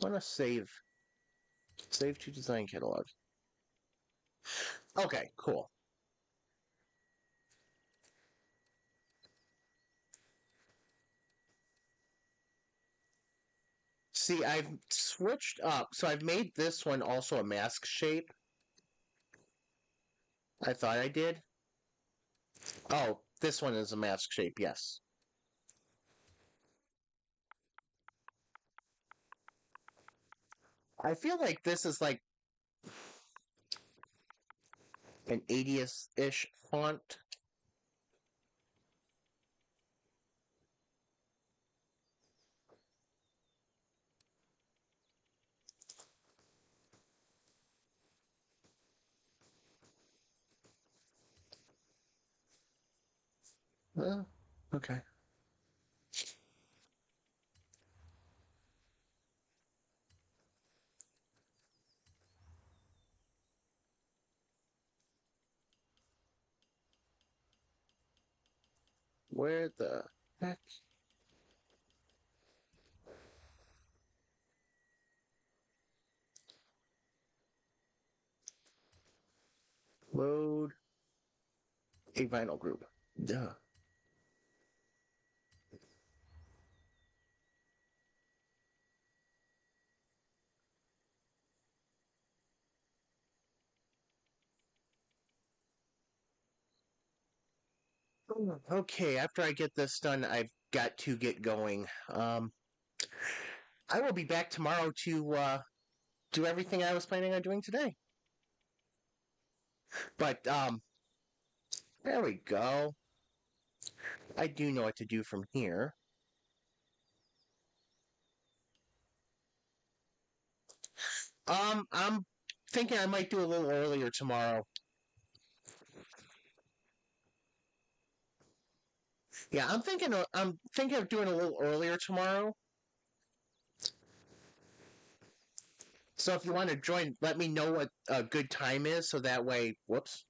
I'm gonna save. Save to design catalog. Okay, cool. See, I've switched up. So I've made this one also a mask shape. I thought I did. Oh, this one is a mask shape, yes. I feel like this is like an 80s-ish font. Okay. Where the heck? Load a vinyl group. Duh. Okay, after I get this done, I've got to get going. I will be back tomorrow to do everything I was planning on doing today. But there we go. I do know what to do from here. I'm thinking I might do a little earlier tomorrow. Yeah, I'm thinking of doing a little earlier tomorrow. So if you want to join, let me know what a good time is, so that way, whoops,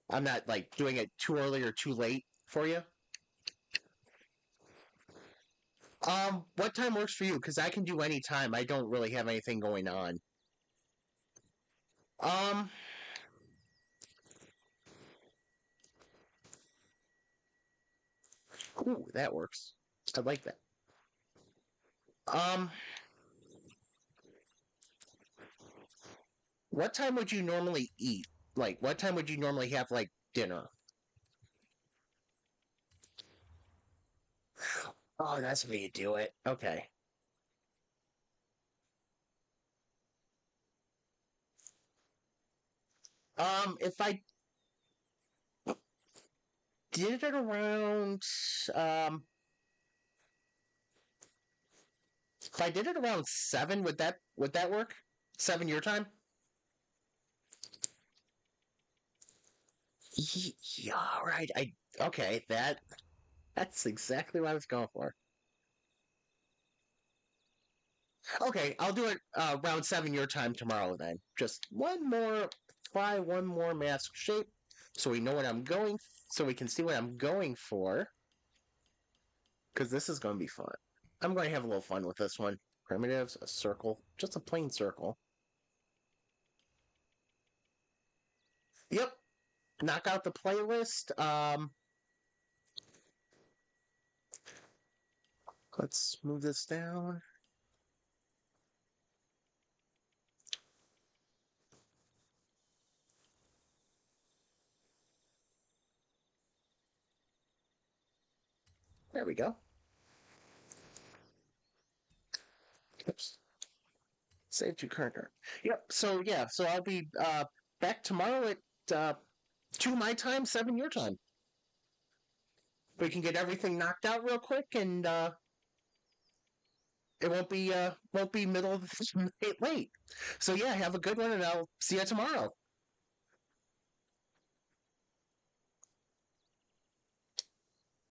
I'm not like doing it too early or too late for you. What time works for you? Because I can do any time. I don't really have anything going on. Um, ooh, that works. I like that. Um, what time would you normally eat? Like, what time would you normally have like dinner? Oh, that's the way you do it. Okay. If I did it around, um, if I did it around 7, would that work? 7 your time? Yeah, all right. Okay. That's exactly what I was going for. Okay, I'll do it around 7 your time tomorrow then. Just try one more mask shape, so we know what I'm going, so we can see what I'm going for. Because this is going to be fun. I'm going to have a little fun with this one. Primitives, a circle, just a plain circle. Yep. Knock out the playlist. Let's move this down. There we go. Oops. Save to current. Yep. So yeah. So I'll be back tomorrow at 2 my time, 7 your time. We can get everything knocked out real quick, and it won't be middle of the night late. So yeah, have a good one, and I'll see you tomorrow.